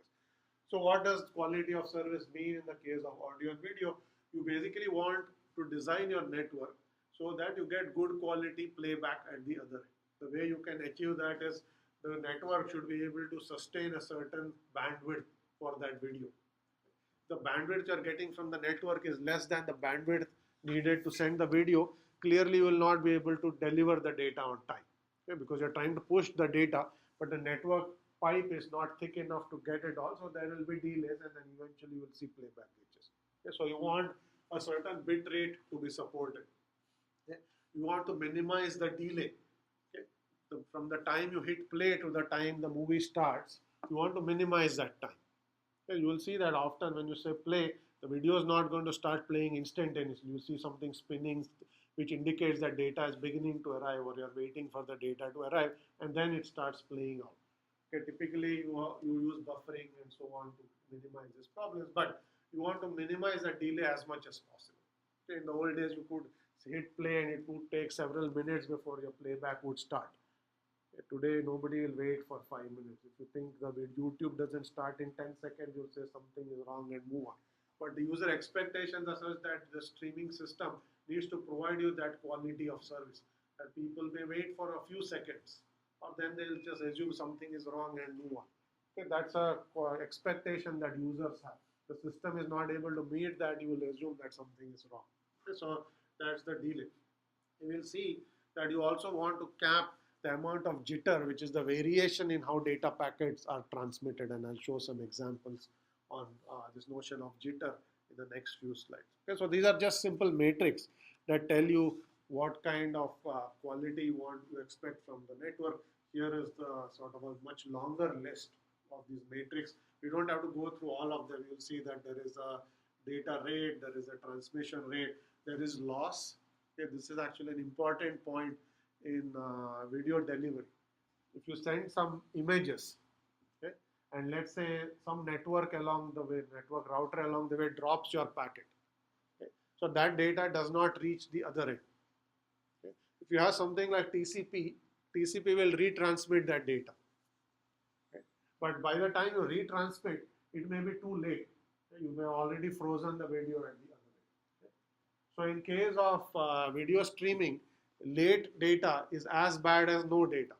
A: So what does quality of service mean in the case of audio and video? You basically want to design your network so that you get good quality playback at the other end. The way you can achieve that is the network should be able to sustain a certain bandwidth for that video. The bandwidth you're getting from the network is less than the bandwidth needed to send the video, clearly you will not be able to deliver the data on time. Okay? Because you're trying to push the data, but the network pipe is not thick enough to get it all, so there will be delays, and then eventually you will see playback glitches. Okay? So you want a certain bit rate to be supported. Okay? You want to minimize the delay. Okay? From the time you hit play to the time the movie starts, you want to minimize that time. Okay? You will see that often when you say play, the video is not going to start playing instantaneously. You see something spinning, which indicates that data is beginning to arrive, or you're waiting for the data to arrive, and then it starts playing out. Okay, typically you use buffering and so on to minimize these problems, but you want to minimize the delay as much as possible. Okay, in the old days, you could hit play and it would take several minutes before your playback would start. Okay, today, nobody will wait for 5 minutes. If you think the YouTube doesn't start in 10 seconds, you'll say something is wrong and move on. But the user expectations are such that the streaming system needs to provide you that quality of service, that people may wait for a few seconds, or then they'll just assume something is wrong and move on. Okay, that's a expectation that users have. The system is not able to meet that, you will assume that something is wrong. Okay, so that's the delay. You will see that you also want to cap the amount of jitter, which is the variation in how data packets are transmitted, and I'll show some examples on this notion of jitter in the next few slides. Okay, so these are just simple metrics that tell you what kind of quality you want to expect from the network. Here is the sort of a much longer list of these metrics. We don't have to go through all of them. You'll see that there is a data rate, there is a transmission rate, there is loss. Okay, this is actually an important point in video delivery. If you send some images, okay, and let's say some network along the way, network router along the way drops your packet, okay, so that data does not reach the other end. Okay. If you have something like TCP, TCP will retransmit that data. Okay. But by the time you retransmit, it may be too late. Okay. You may already frozen the video at the other end. Okay. So in case of video streaming, late data is as bad as no data.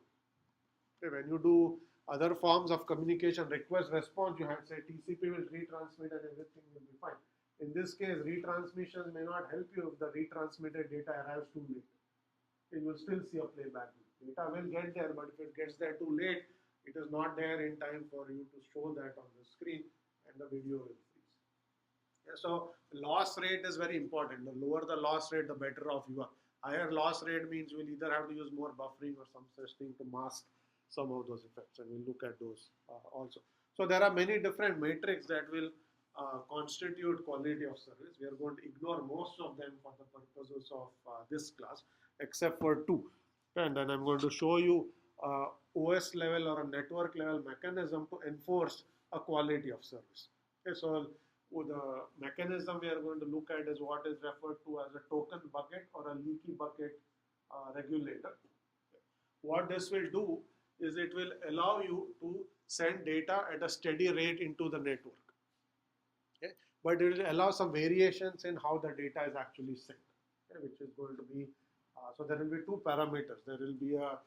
A: Okay. When you do other forms of communication, request response, you have say TCP will retransmit and everything will be fine. In this case, retransmissions may not help you if the retransmitted data arrives too late. You will still see a playback. Data will get there, but if it gets there too late, it is not there in time for you to show that on the screen, and the video will freeze. Yeah, so loss rate is very important. The lower the loss rate, the better off you are. Higher loss rate means you will either have to use more buffering or some such thing to mask some of those effects, and we'll look at those also. So there are many different metrics that will constitute quality of service. We are going to ignore most of them for the purposes of this class, except for two. And then I'm going to show you OS level or a network level mechanism to enforce a quality of service. Okay, so the mechanism we are going to look at is what is referred to as a token bucket or a leaky bucket regulator. What this will do is it will allow you to send data at a steady rate into the network. Okay? But it will allow some variations in how the data is actually sent, okay? Which is going to be, so there will be two parameters. There will be a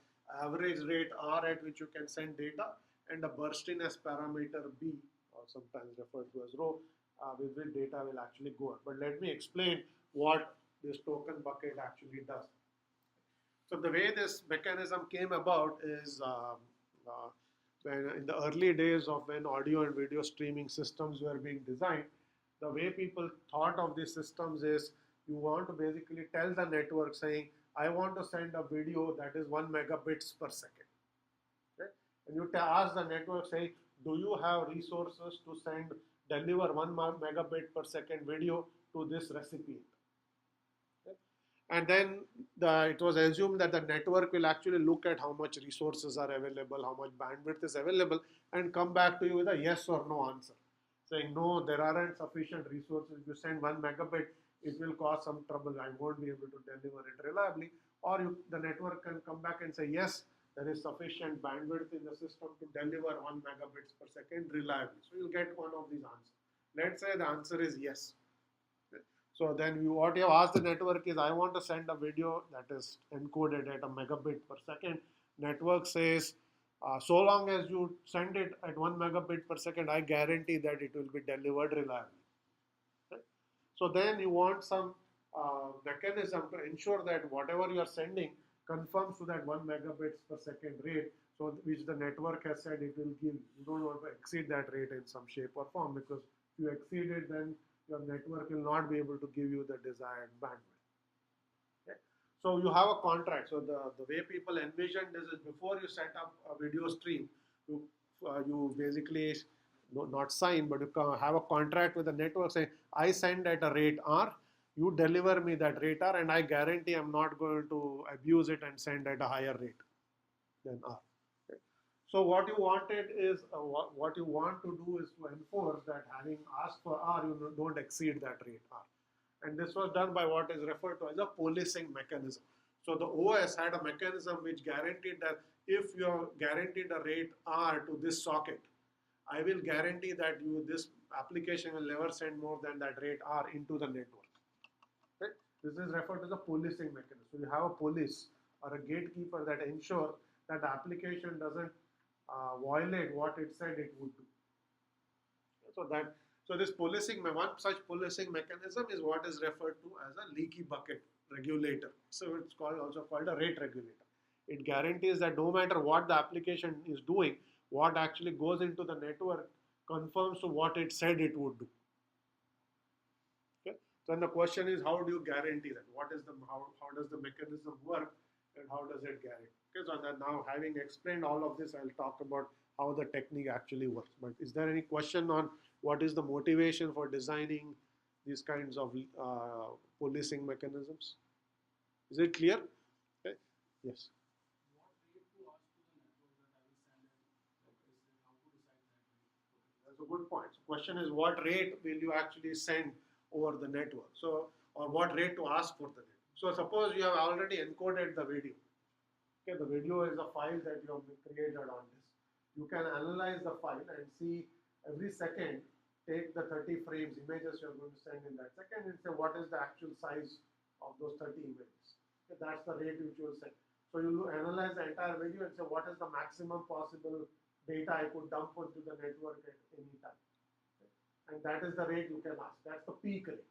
A: average rate R at which you can send data and a burstiness parameter B, or sometimes referred to as rho, with which data will actually go out. But let me explain what this token bucket actually does. So the way this mechanism came about is when in the early days of when audio and video streaming systems were being designed, the way people thought of these systems is you want to basically tell the network saying, I want to send a video that is 1 megabits per second. Okay? And you ask the network, say, do you have resources to deliver 1 megabit per second video to this recipient? Okay? And then it was assumed that the network will actually look at how much resources are available, how much bandwidth is available, and come back to you with a yes or no answer. Saying, no, there aren't sufficient resources. If you send 1 megabit, it will cause some trouble. I won't be able to deliver it reliably. Or the network can come back and say, yes, there is sufficient bandwidth in the system to deliver 1 megabits per second reliably. So you'll get one of these answers. Let's say the answer is yes. So then what you have asked the network is, I want to send a video that is encoded at a megabit per second. Network says, so long as you send it at 1 megabit per second, I guarantee that it will be delivered reliably. Okay? So then you want some mechanism to ensure that whatever you are sending conforms to that 1 megabits per second rate, so which the network has said it will give. You don't want to exceed that rate in some shape or form, because if you exceed it, then your network will not be able to give you the desired bandwidth. Okay? So you have a contract. So the way people envision this is, before you set up a video stream, you basically not sign, but you have a contract with the network saying, I send at a rate R, you deliver me that rate R, and I guarantee I'm not going to abuse it and send at a higher rate than R. Okay? So what you wanted is, what you want to do is to enforce that having asked for R, you don't exceed that rate R. And this was done by what is referred to as a policing mechanism. So the OS had a mechanism which guaranteed that if you are guaranteed a rate R to this socket, I will guarantee that this application will never send more than that rate R into the network. Okay? This is referred to as a policing mechanism. So you have a police or a gatekeeper that ensure that the application doesn't violate what it said it would do. So this policing, one such policing mechanism is what is referred to as a leaky bucket regulator. So it's also called a rate regulator. It guarantees that no matter what the application is doing, what actually goes into the network conforms to what it said it would do. Okay? So then the question is, how do you guarantee that? How does the mechanism work, and how does it guarantee? Okay, so now having explained all of this, I'll talk about how the technique actually works. But is there any question on what is the motivation for designing these kinds of policing mechanisms? Is it clear? Okay. Yes.
B: What rate to ask to the network that I will send it? How to decide that rate?
A: That's a good point. So question is, what rate will you actually send over the network? So, or what rate to ask for the network? So suppose you have already encoded the video. Okay, the video is a file that you have created on this. You can analyze the file and see every second, take the 30 frames images you're going to send in that second and say what is the actual size of those 30 images. Okay, that's the rate which you will send. So you analyze the entire video and say what is the maximum possible data I could dump onto the network at any time. Okay? And that is the rate you can ask. That's the peak rate.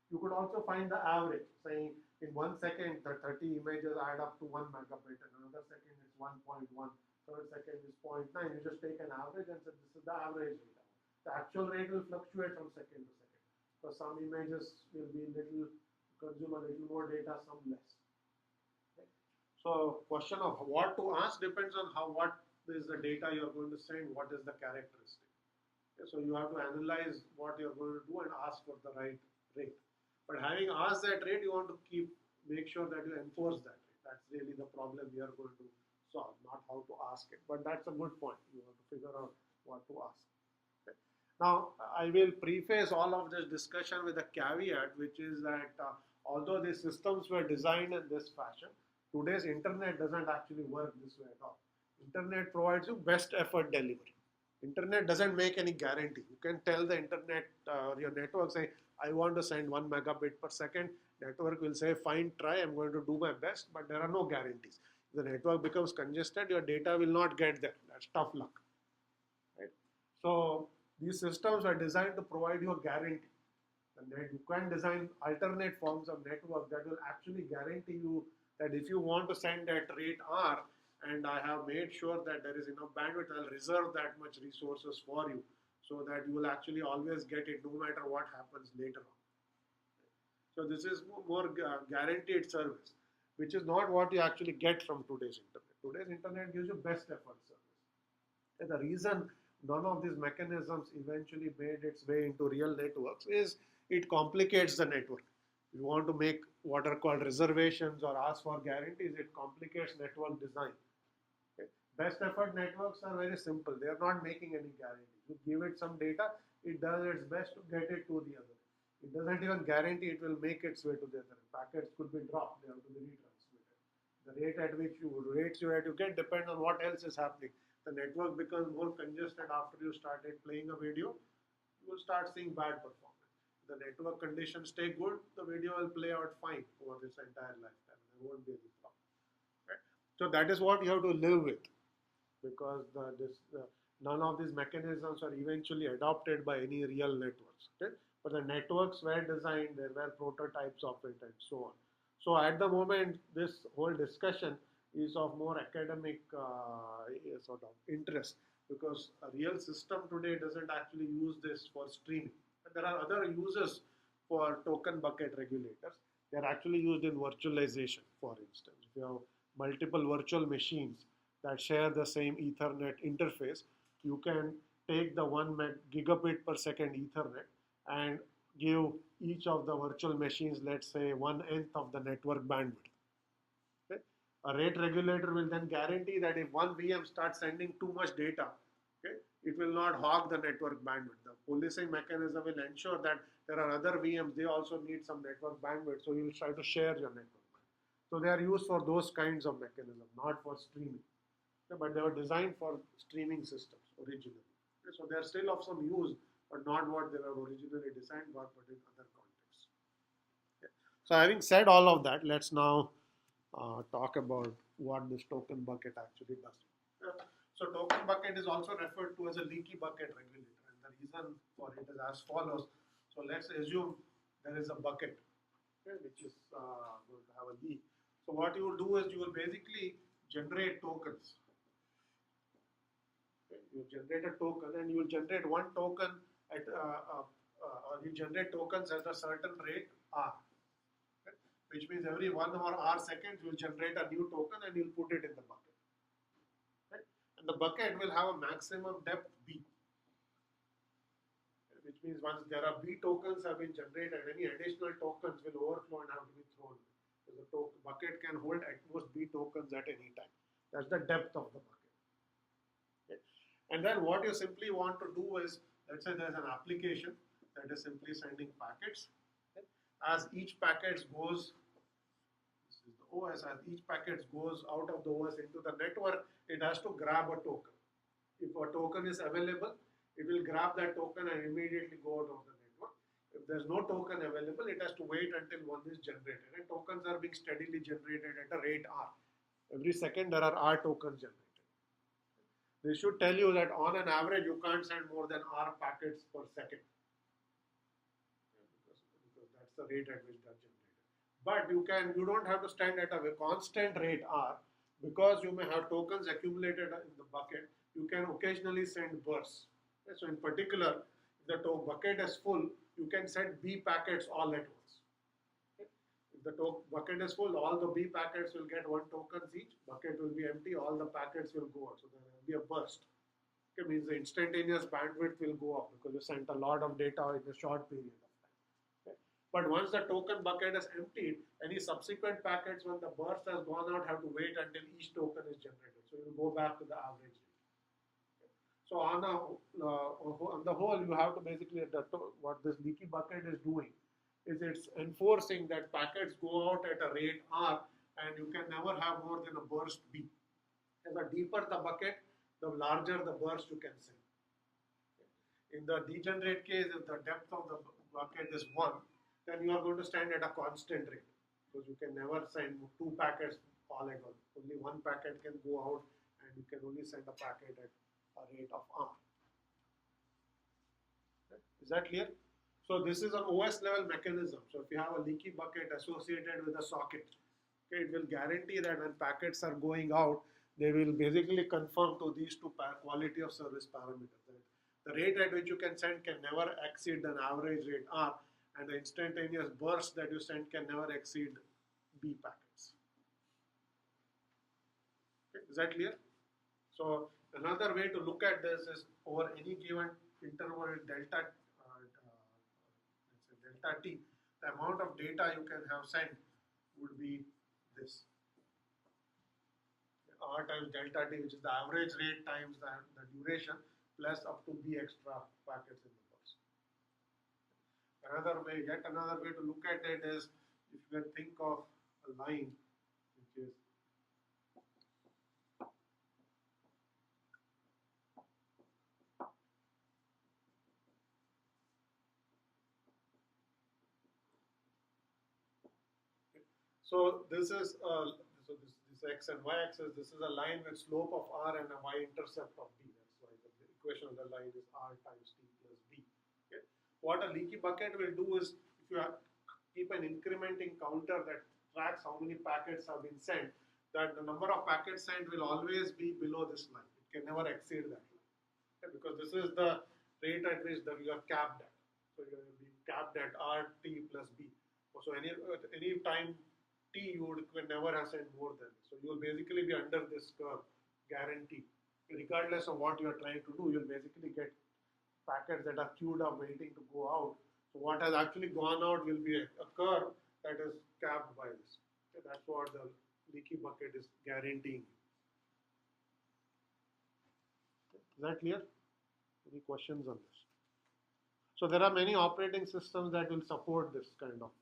A: You could also find the average, saying In 1 second, the 30 images add up to 1 megabit, and another second it's 1.1, third second is 0.9. You just take an average and say this is the average rate. The actual rate will fluctuate from second to second. So some images will be consume a little more data, some less. Okay. So question of what to ask depends on what is the data you are going to send, what is the characteristic. Okay. So you have to analyze what you are going to do and ask for the right rate. But having asked that rate, you want to make sure that you enforce that rate. That's really the problem we are going to solve, not how to ask it. But that's a good point. You have to figure out what to ask. Okay. Now, I will preface all of this discussion with a caveat, which is that although these systems were designed in this fashion, today's internet doesn't actually work this way at all. Internet provides you best effort delivery. Internet doesn't make any guarantee. You can tell the internet, your network, say, I want to send 1 megabit per second. Network will say, fine, try, I'm going to do my best, but there are no guarantees. If the network becomes congested, your data will not get there. That's tough luck. Right? So these systems are designed to provide you a guarantee. You can design alternate forms of network that will actually guarantee you that if you want to send at rate R, and I have made sure that there is enough bandwidth, I'll reserve that much resources for you so that you will actually always get it no matter what happens later on. So this is more guaranteed service, which is not what you actually get from today's internet. Today's internet gives you best effort service. And the reason none of these mechanisms eventually made its way into real networks is it complicates the network. If you want to make what are called reservations or ask for guarantees, it complicates network design. Okay. Best effort networks are very simple. They are not making any guarantees. You give it some data, it does its best to get it to the other. It doesn't even guarantee it will make its way to the other. Packets could be dropped, they have to be retransmitted. The rate at which you get depend on what else is happening. The network becomes more congested after you started playing a video, you will start seeing bad performance. The network conditions stay good, the video will play out fine over this entire lifetime. There won't be any problem. Right? So that is what you have to live with, because none of these mechanisms are eventually adopted by any real networks. Okay? But the networks were designed, there were prototypes of it and so on. So at the moment, this whole discussion is of more academic sort of interest, because a real system today doesn't actually use this for streaming. And there are other uses for token bucket regulators. They are actually used in virtualization, for instance. If you have multiple virtual machines that share the same Ethernet interface, you can take the 1 gigabit per second Ethernet and give each of the virtual machines, let's say, 1/n of the network bandwidth. Okay? A rate regulator will then guarantee that if one VM starts sending too much data, okay, it will not hog the network bandwidth. The policing mechanism will ensure that there are other VMs, they also need some network bandwidth, so you will try to share your network bandwidth. So they are used for those kinds of mechanisms, not for streaming. Okay, but they were designed for streaming systems originally. Okay, so they are still of some use, but not what they were originally designed for, but in other contexts. Okay. So having said all of that, let's now talk about what this token bucket actually does. So token bucket is also referred to as a leaky bucket regulator, and the reason for it is as follows. So let's assume there is a bucket, okay, which is going to have a leak. So what you will do is you will basically generate tokens. Okay. You generate a token, and you will generate one token at you generate tokens at a certain rate R, okay, which means every 1 or R seconds you will generate a new token and you will put it in the bucket. Okay. And the bucket will have a maximum depth B, okay, which means once there are B tokens have been generated, any additional tokens will overflow and have to be thrown. So the bucket can hold at most B tokens at any time. That's the depth of the bucket. Okay. And then what you simply want to do is, let's say there's an application that is simply sending packets. Okay. As each packet goes, this is the OS, as each packet goes out of the OS into the network, it has to grab a token. If a token is available, it will grab that token and immediately go out of the network. If there's no token available, it has to wait until one is generated. And tokens are being steadily generated at a rate R. Every second there are R tokens generated. They should tell you that on an average you can't send more than R packets per second, because that's the rate at which they're generated. But you don't have to stand at a constant rate R, because you may have tokens accumulated in the bucket. You can occasionally send bursts. Okay, so in particular, if the bucket is full, you can send B packets all at once. Okay. If the bucket is full, all the B packets will get 1 tokens each. Bucket will be empty, all the packets will go out. So there will be a burst. Okay, means the instantaneous bandwidth will go up because you sent a lot of data in a short period of time. Okay. But once the token bucket is emptied, any subsequent packets when the burst has gone out have to wait until each token is generated. So you will go back to the average rate. Okay. So on the whole, you have to basically, what this leaky bucket is doing is it's enforcing that packets go out at a rate R, and you can never have more than a burst B. And the deeper the bucket, the larger the burst you can send. In the degenerate case, if the depth of the bucket is 1, then you are going to stand at a constant rate, because you can never send 2 packets all at once. Only 1 packet can go out, and you can only send a packet at a rate of R. Is that clear? So this is an OS level mechanism. So if you have a leaky bucket associated with a socket, okay, it will guarantee that when packets are going out, they will basically conform to these two quality of service parameters. The rate at which you can send can never exceed an average rate R, and the instantaneous burst that you send can never exceed B packets. Okay, is that clear? So another way to look at this is over any given interval delta, let's say delta t, the amount of data you can have sent would be this. R times delta t, which is the average rate times the duration, plus up to B extra packets in the burst. Yet another way to look at it is, if you can think of a line which is so this is this x and y axis. This is a line with slope of R and a y-intercept of B. That's why the equation of the line is R times T plus B. Okay. What a leaky bucket will do is, if you keep an incrementing counter that tracks how many packets have been sent, that the number of packets sent will always be below this line. It can never exceed that line. Okay, because this is the rate at which you are capped at. So you will be capped at RT plus B. So any time T, you could never have sent more than. So you will basically be under this curve, guarantee. Regardless of what you are trying to do, you'll basically get packets that are queued up waiting to go out. So what has actually gone out will be a curve that is capped by this. Okay, that's what the leaky bucket is guaranteeing. Okay, is that clear? Any questions on this? So there are many operating systems that will support this kind of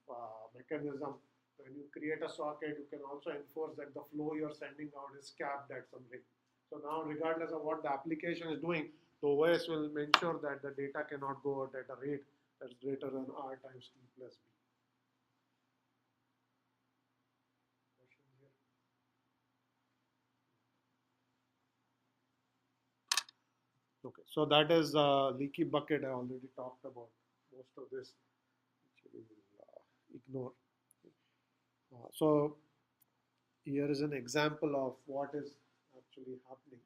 A: mechanism. When you create a socket, you can also enforce that the flow you're sending out is capped at some rate. So now, regardless of what the application is doing, the OS will ensure that the data cannot go out at a rate that's greater than R times T plus B. Question here? Okay, so that is leaky bucket. I already talked about most of this, which we will ignore. So here is an example of what is actually happening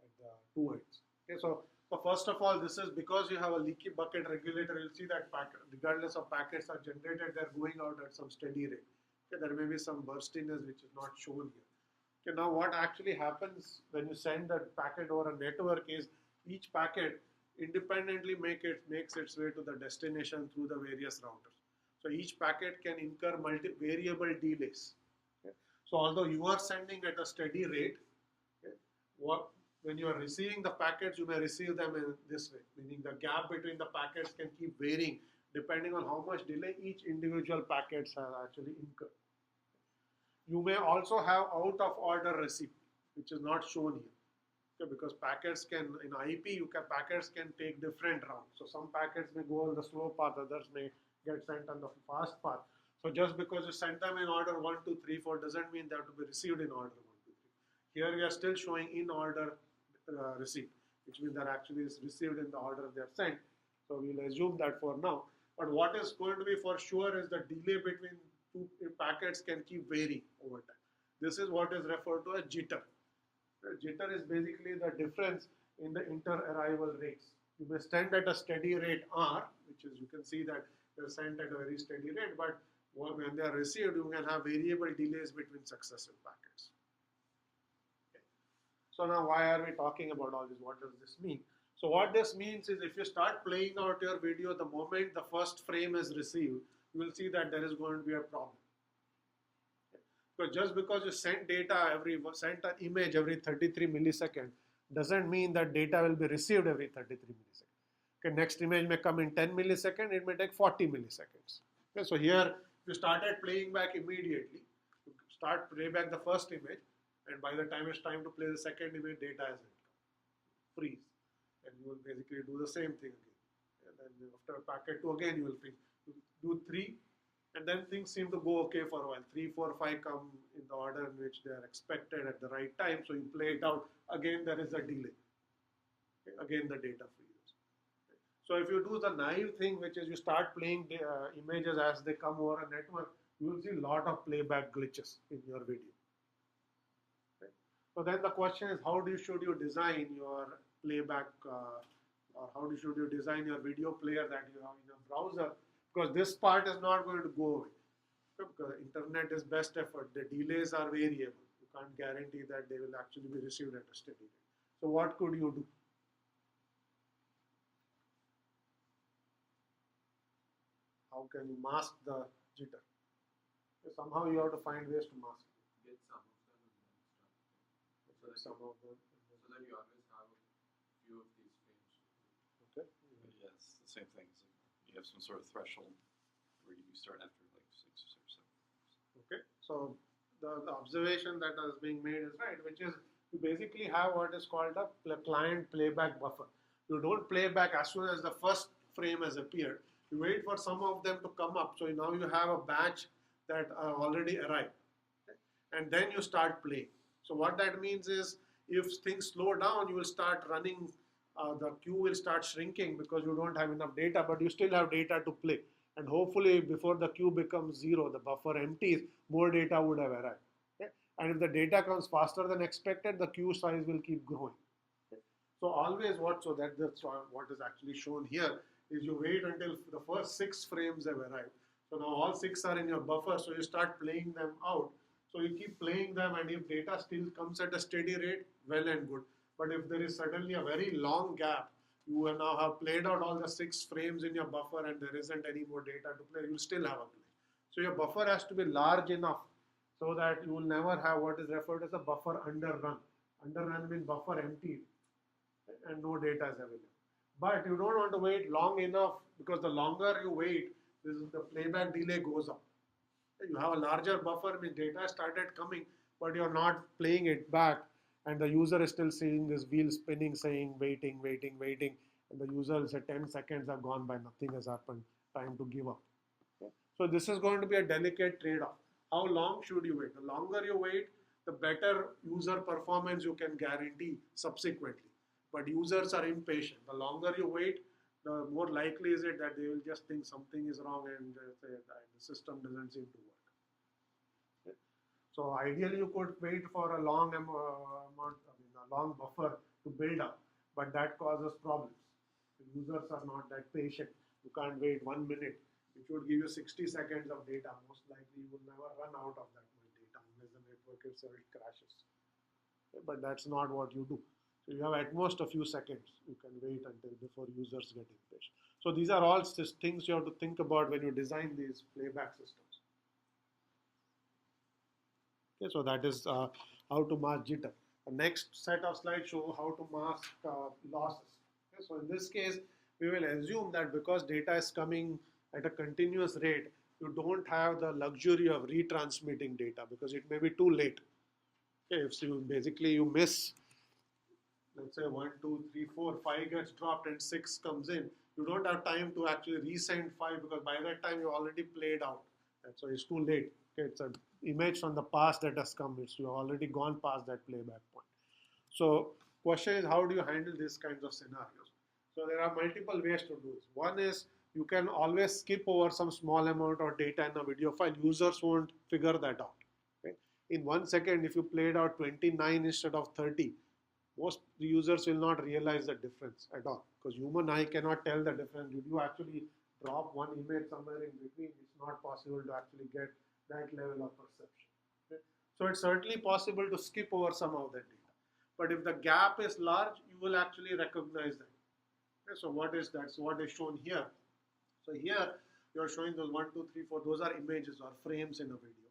A: at the two ends. Okay, so first of all, this is because you have a leaky bucket regulator. You'll see that regardless of packets are generated, they're going out at some steady rate. Okay, there may be some burstiness which is not shown here. Okay, now what actually happens when you send that packet over a network is each packet independently makes its way to the destination through the various routers. So each packet can incur variable delays. Okay. So although you are sending at a steady rate, okay, when you are receiving the packets, you may receive them in this way, meaning the gap between the packets can keep varying depending on how much delay each individual packets have actually incurred. You may also have out of order receipt, which is not shown here. Okay, because packets can, in IP, packets can take different routes. So some packets may go on the slow path, others may get sent on the fast path. So just because you send them in order 1, 2, 3, 4 doesn't mean they have to be received in order 1, 2, 3. Here we are still showing in order receipt, which means that actually is received in the order they are sent. So we'll assume that for now. But what is going to be for sure is the delay between two packets can keep varying over time. This is what is referred to as jitter. Jitter is basically the difference in the inter-arrival rates. You may send at a steady rate R, which is, you can see that they're sent at a very steady rate, but when they are received, you can have variable delays between successive packets. Okay. So now why are we talking about all this? What does this mean? So what this means is if you start playing out your video, the moment the first frame is received, you will see that there is going to be a problem. Because just because you send send an image every 33 milliseconds doesn't mean that data will be received every 33 milliseconds. Okay, next image may come in 10 milliseconds, it may take 40 milliseconds. Okay, so here you started playing back immediately. You start play back the first image, and by the time it's time to play the second image, data hasn't come. Freeze. And you will basically do the same thing again. And then after packet 2 again you will freeze. You do 3, and then things seem to go okay for a while. 3, 4, 5 come in the order in which they are expected at the right time. So you play it out. Again, there is a delay. Okay? Again, the data freezes. Okay? So if you do the naive thing, which is you start playing the, images as they come over a network, you will see a lot of playback glitches in your video. Okay? So then the question is, should you design your playback, or should you design your video player that you have in your browser? Because this part is not going to go away. Because internet is best effort. The delays are variable. You can't guarantee that they will actually be received at a steady rate. So what could you do? How can you mask the jitter? So somehow you have to find ways to mask it.
D: Get some of them and then start. So that
A: Some of them.
D: so that you always have a few of these frames.
A: Okay.
C: But yeah, it's the same thing. You have some sort of threshold where you start after like 6 or 7.
A: Okay, so the observation that is being made is right, which is you basically have what is called a client playback buffer. You don't play back as soon as the first frame has appeared. You wait for some of them to come up. So now you have a batch that already arrived. Okay? And then you start playing. So what that means is if things slow down, you will start running, the queue will start shrinking because you don't have enough data, but you still have data to play. And hopefully before the queue becomes 0, the buffer empties, more data would have arrived. Okay? And if the data comes faster than expected, the queue size will keep growing. Okay? So always that's what is actually shown here is you wait until the first 6 frames have arrived. So now all 6 are in your buffer, so you start playing them out. So you keep playing them, and if data still comes at a steady rate, well and good. But if there is suddenly a very long gap, you will now have played out all the 6 frames in your buffer and there isn't any more data to play, you'll still have a play. So your buffer has to be large enough so that you will never have what is referred as a buffer underrun. Underrun means buffer emptied and no data is available. But you don't want to wait long enough, because the longer you wait, the playback delay goes up. You have a larger buffer, means data started coming, but you're not playing it back, and the user is still seeing this wheel spinning saying waiting, waiting, waiting, and the user will say 10 seconds have gone by, nothing has happened, time to give up. Okay? So this is going to be a delicate trade-off. How long should you wait? The longer you wait, the better user performance you can guarantee subsequently. But users are impatient. The longer you wait, the more likely is it that they will just think something is wrong and say the system doesn't seem to work. Okay? So ideally you could wait for a long long buffer to build up, but that causes problems. The users are not that patient. You can't wait 1 minute. It should give you 60 seconds of data. Most likely you will never run out of that much data unless the network itself crashes. Okay? But that's not what you do. So you have at most a few seconds you can wait until before users get impatient. So these are all things you have to think about when you design these playback systems. Okay, so that is how to mask jitter. The next set of slides show how to mask losses. Okay, so in this case, we will assume that because data is coming at a continuous rate, you don't have the luxury of retransmitting data because it may be too late. Okay, if you miss, let's say 1, 2, 3, 4, 5 gets dropped and 6 comes in, you don't have time to actually resend 5 because by that time you already played out. And so it's too late. Okay, it's an image from the past that has come. You've already gone past that playback point. So question is, how do you handle these kinds of scenarios? So there are multiple ways to do this. One is you can always skip over some small amount of data in a video file. Users won't figure that out. Okay? In 1 second, if you played out 29 instead of 30, most users will not realize the difference at all, because human eye cannot tell the difference. Did you actually drop one image somewhere in between? It's not possible to actually get that level of perception. Okay? So it's certainly possible to skip over some of that data. But if the gap is large, you will actually recognize that. Okay? So what is that? So what is shown here? So here you are showing those 1, 2, 3, 4. Those are images or frames in a video.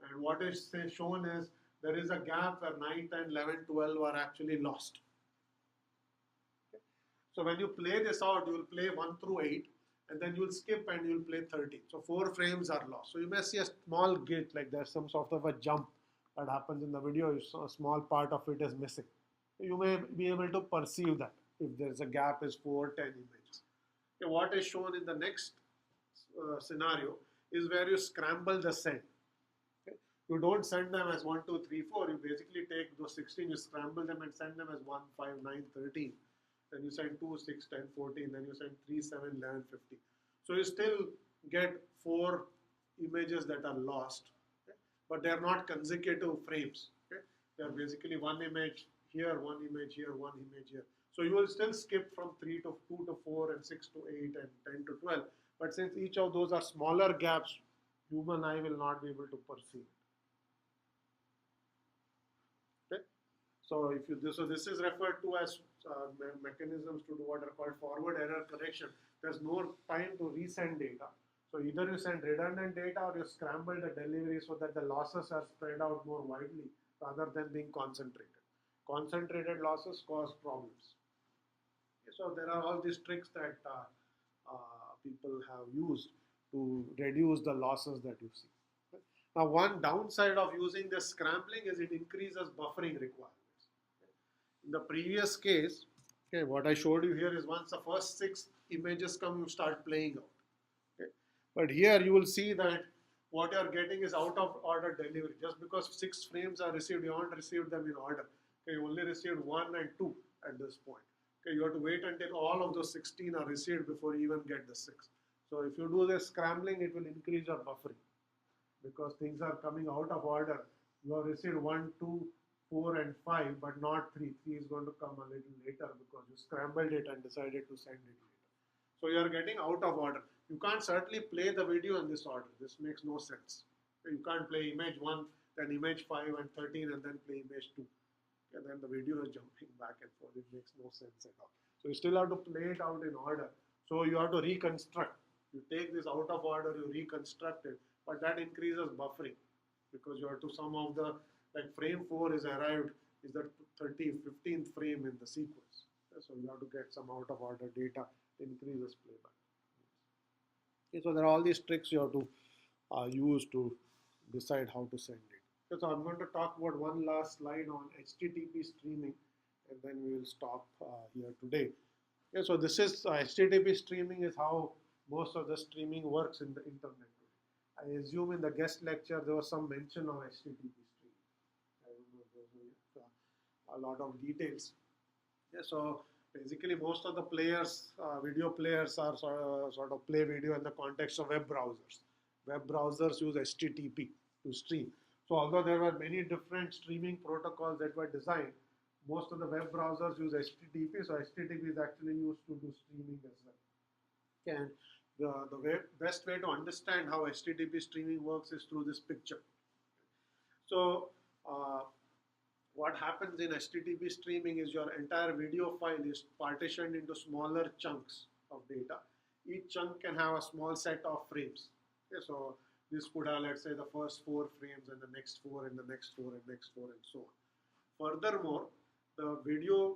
A: And what is shown is there is a gap where 9, 10, 11, 12 are actually lost. Okay? So when you play this out, you will play 1 through 8, and then you will skip and you will play 13. So 4 frames are lost. So you may see a small glitch, like there's some sort of a jump that happens in the video. A small part of it is missing. You may be able to perceive that if there's a gap is 4, 10 images. Okay, what is shown in the next scenario is where you scramble the send. Okay? You don't send them as 1, 2, 3, 4. You basically take those 16, you scramble them and send them as 1, 5, 9, 13. Then you send 2, 6, 10, 14. Then you send 3, 7, 11, 15. So you still get 4 images that are lost, okay? But they are not consecutive frames. Okay? They are basically one image here, one image here, one image here. So you will still skip from 3 to 2 to 4 and 6 to 8 and 10 to 12. But since each of those are smaller gaps, human eye will not be able to perceive. Okay? So if you so this is referred to as mechanisms to do what are called forward error correction. There's no time to resend data. So either you send redundant data or you scramble the delivery so that the losses are spread out more widely rather than being concentrated. Concentrated losses cause problems. So there are all these tricks that people have used to reduce the losses that you see. Now, one downside of using this scrambling is it increases buffering requirements. In the previous case, okay, what I showed you here is once the first 6 images come, you start playing out. Okay? But here you will see that what you are getting is out of order delivery. Just because 6 frames are received, you haven't received them in order. Okay, you only received 1 and 2 at this point. Okay, you have to wait until all of those 16 are received before you even get the 6. So if you do this scrambling, it will increase your buffering because things are coming out of order. You have received 1, 2, 4 and 5, but not 3. 3 is going to come a little later because you scrambled it and decided to send it later. So you are getting out of order. You can't certainly play the video in this order. This makes no sense. You can't play image 1, then image 5 and 13 and then play image 2. And then the video is jumping back and forth. It makes no sense at all. So you still have to play it out in order. So you have to reconstruct. You take this out of order, you reconstruct it, but that increases buffering because you have to some of the, like frame 4 is arrived, is the 15th frame in the sequence. So you have to get some out of order data, increases playback. Okay, so there are all these tricks you have to use to decide how to send it. Okay, so I'm going to talk about one last slide on HTTP streaming, and then we will stop here today. Okay, so this is HTTP streaming is how most of the streaming works in the internet. I assume in the guest lecture there was some mention of HTTP streaming. I don't know if there was a lot of details. Yeah, so basically most of the players, video players are sort of play video in the context of web browsers. Web browsers use HTTP to stream. So although there were many different streaming protocols that were designed, most of the web browsers use HTTP. So HTTP is actually used to do streaming as well. And the best way to understand how HTTP streaming works is through this picture. So what happens in HTTP streaming is your entire video file is partitioned into smaller chunks of data. Each chunk can have a small set of frames. Okay, so this could have, let's say, the first 4 frames and the next 4 and the next 4 and next 4 and so on. Furthermore, the video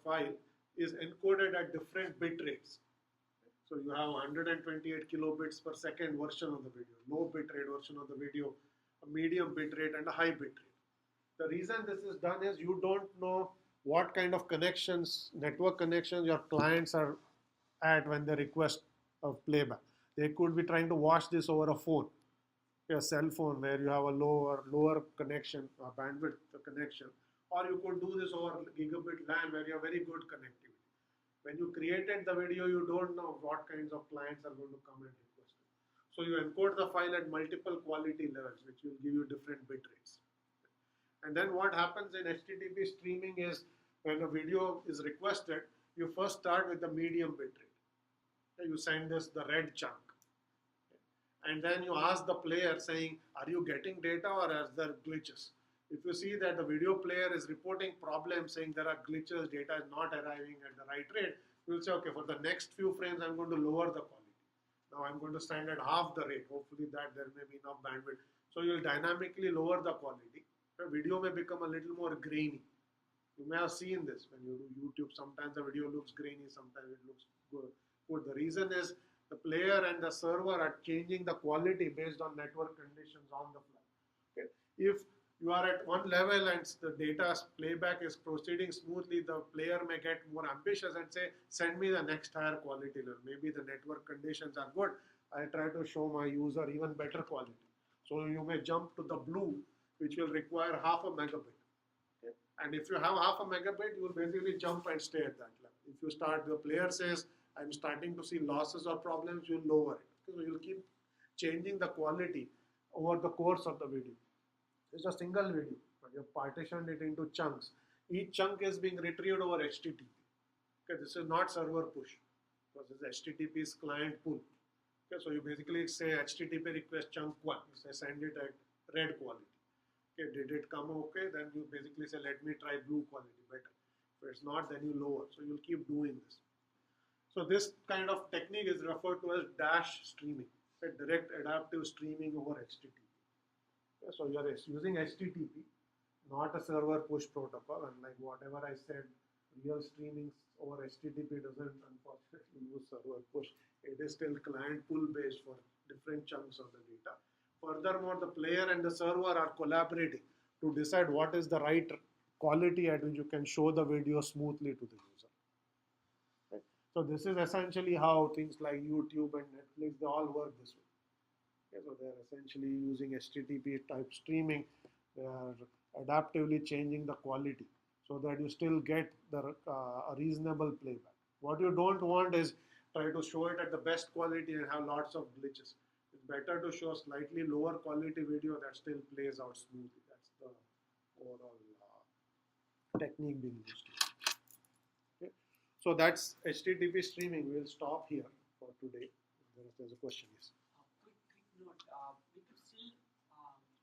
A: file is encoded at different bit rates. So you have 128 kilobits per second version of the video, low bit rate version of the video, a medium bit rate and a high bit rate. The reason this is done is you don't know what kind of connections, network connections your clients are at when they request a playback. They could be trying to watch this over a phone, a cell phone where you have a lower connection, bandwidth connection, or you could do this over gigabit LAN where you have very good connectivity. When you created the video, you don't know what kinds of clients are going to come and request it. So you encode the file at multiple quality levels, which will give you different bit rates. And then what happens in HTTP streaming is when a video is requested, you first start with the medium bit rate. You send this the red chunk. And then you ask the player saying, are you getting data or are there glitches? If you see that the video player is reporting problems saying there are glitches, data is not arriving at the right rate, you will say, okay, for the next few frames, I'm going to lower the quality. Now I'm going to send at half the rate. Hopefully that there may be enough bandwidth. So you'll dynamically lower the quality. The video may become a little more grainy. You may have seen this when you do YouTube. Sometimes the video looks grainy, sometimes it looks good. The reason is the player and the server are changing the quality based on network conditions on the fly. Okay. If you are at one level and the data playback is proceeding smoothly, the player may get more ambitious and say, send me the next higher quality level. Maybe the network conditions are good. I try to show my user even better quality. So you may jump to the blue, which will require half a megabit. Okay. And if you have half a megabit, you will basically jump and stay at that level. If you start, the player says, I'm starting to see losses or problems, you'll lower it. Okay. So you'll keep changing the quality over the course of the video. It's a single video, but you've partitioned it into chunks. Each chunk is being retrieved over HTTP. Okay, this is not server push, because this HTTP is client pull. Okay, so you basically say HTTP request chunk 1. You say send it at red quality. Okay, did it come okay? Then you basically say let me try blue quality better. If it's not, then you lower. So you'll keep doing this. So this kind of technique is referred to as dash streaming, direct adaptive streaming over HTTP. So you are using HTTP, not a server push protocol, unlike whatever I said, real streaming over HTTP doesn't unfortunately use server push. It is still client pull based for different chunks of the data. Furthermore, the player and the server are collaborating to decide what is the right quality at which you can show the video smoothly to the user. Right? So this is essentially how things like YouTube and Netflix, they all work this way. Okay, so they are essentially using HTTP type streaming. They are adaptively changing the quality so that you still get the a reasonable playback. What you don't want is try to show it at the best quality and have lots of glitches. It's better to show slightly lower quality video that still plays out smoothly. That's the overall technique being used here. Okay. So that's HTTP streaming. We'll stop here for today. If there's a question, yes.
E: Quick note, we could still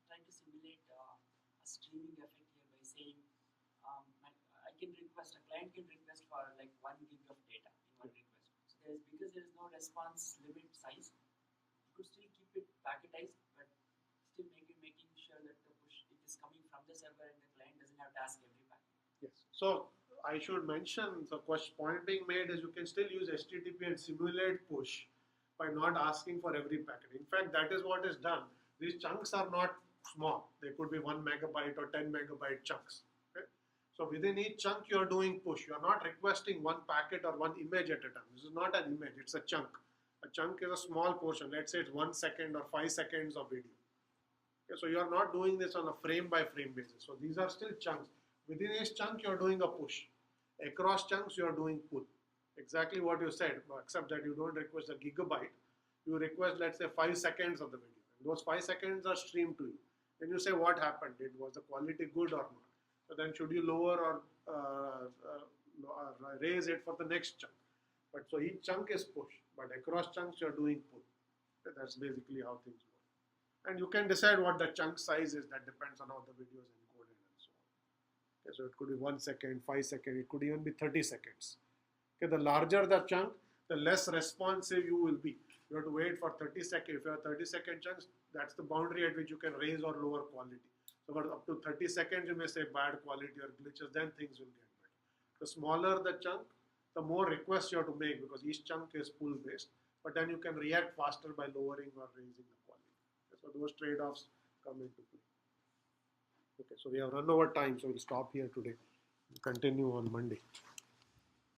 E: try to simulate a streaming effect here by saying I can request, a client can request for like 1 gig of data in one request. So because there is no response limit size, you could still keep it packetized, but still making sure that the push it is coming from the server and the client doesn't have to ask every packet.
A: Yes. So I should mention the point being made is you can still use HTTP and simulate push by not asking for every packet. In fact, that is what is done. These chunks are not small. They could be 1 megabyte or 10 megabyte chunks. Okay? So within each chunk, you are doing push. You are not requesting one packet or one image at a time. This is not an image, it's a chunk. A chunk is a small portion. Let's say it's 1 second or 5 seconds of video. Okay? So you are not doing this on a frame by frame basis. So these are still chunks. Within each chunk, you are doing a push. Across chunks, you are doing pull. Exactly what you said, except that you don't request a gigabyte. You request, let's say, 5 seconds of the video. And those 5 seconds are streamed to you. Then you say, what happened? Was the quality good or not? So then should you lower or raise it for the next chunk? But so each chunk is push, but across chunks you're doing pull. Okay, that's basically how things work. And you can decide what the chunk size is. That depends on how the video is encoded and so on. Okay, so it could be 1 second, 5 seconds, it could even be 30 seconds. Okay, the larger the chunk, the less responsive you will be. You have to wait for 30 seconds. If you have 30-second chunks, that's the boundary at which you can raise or lower quality. So for up to 30 seconds, you may say bad quality or glitches, then things will get better. The smaller the chunk, the more requests you have to make because each chunk is pull based. But then you can react faster by lowering or raising the quality. So those trade-offs come into play. Okay, so we have run over time, so we'll stop here today. Continue on Monday.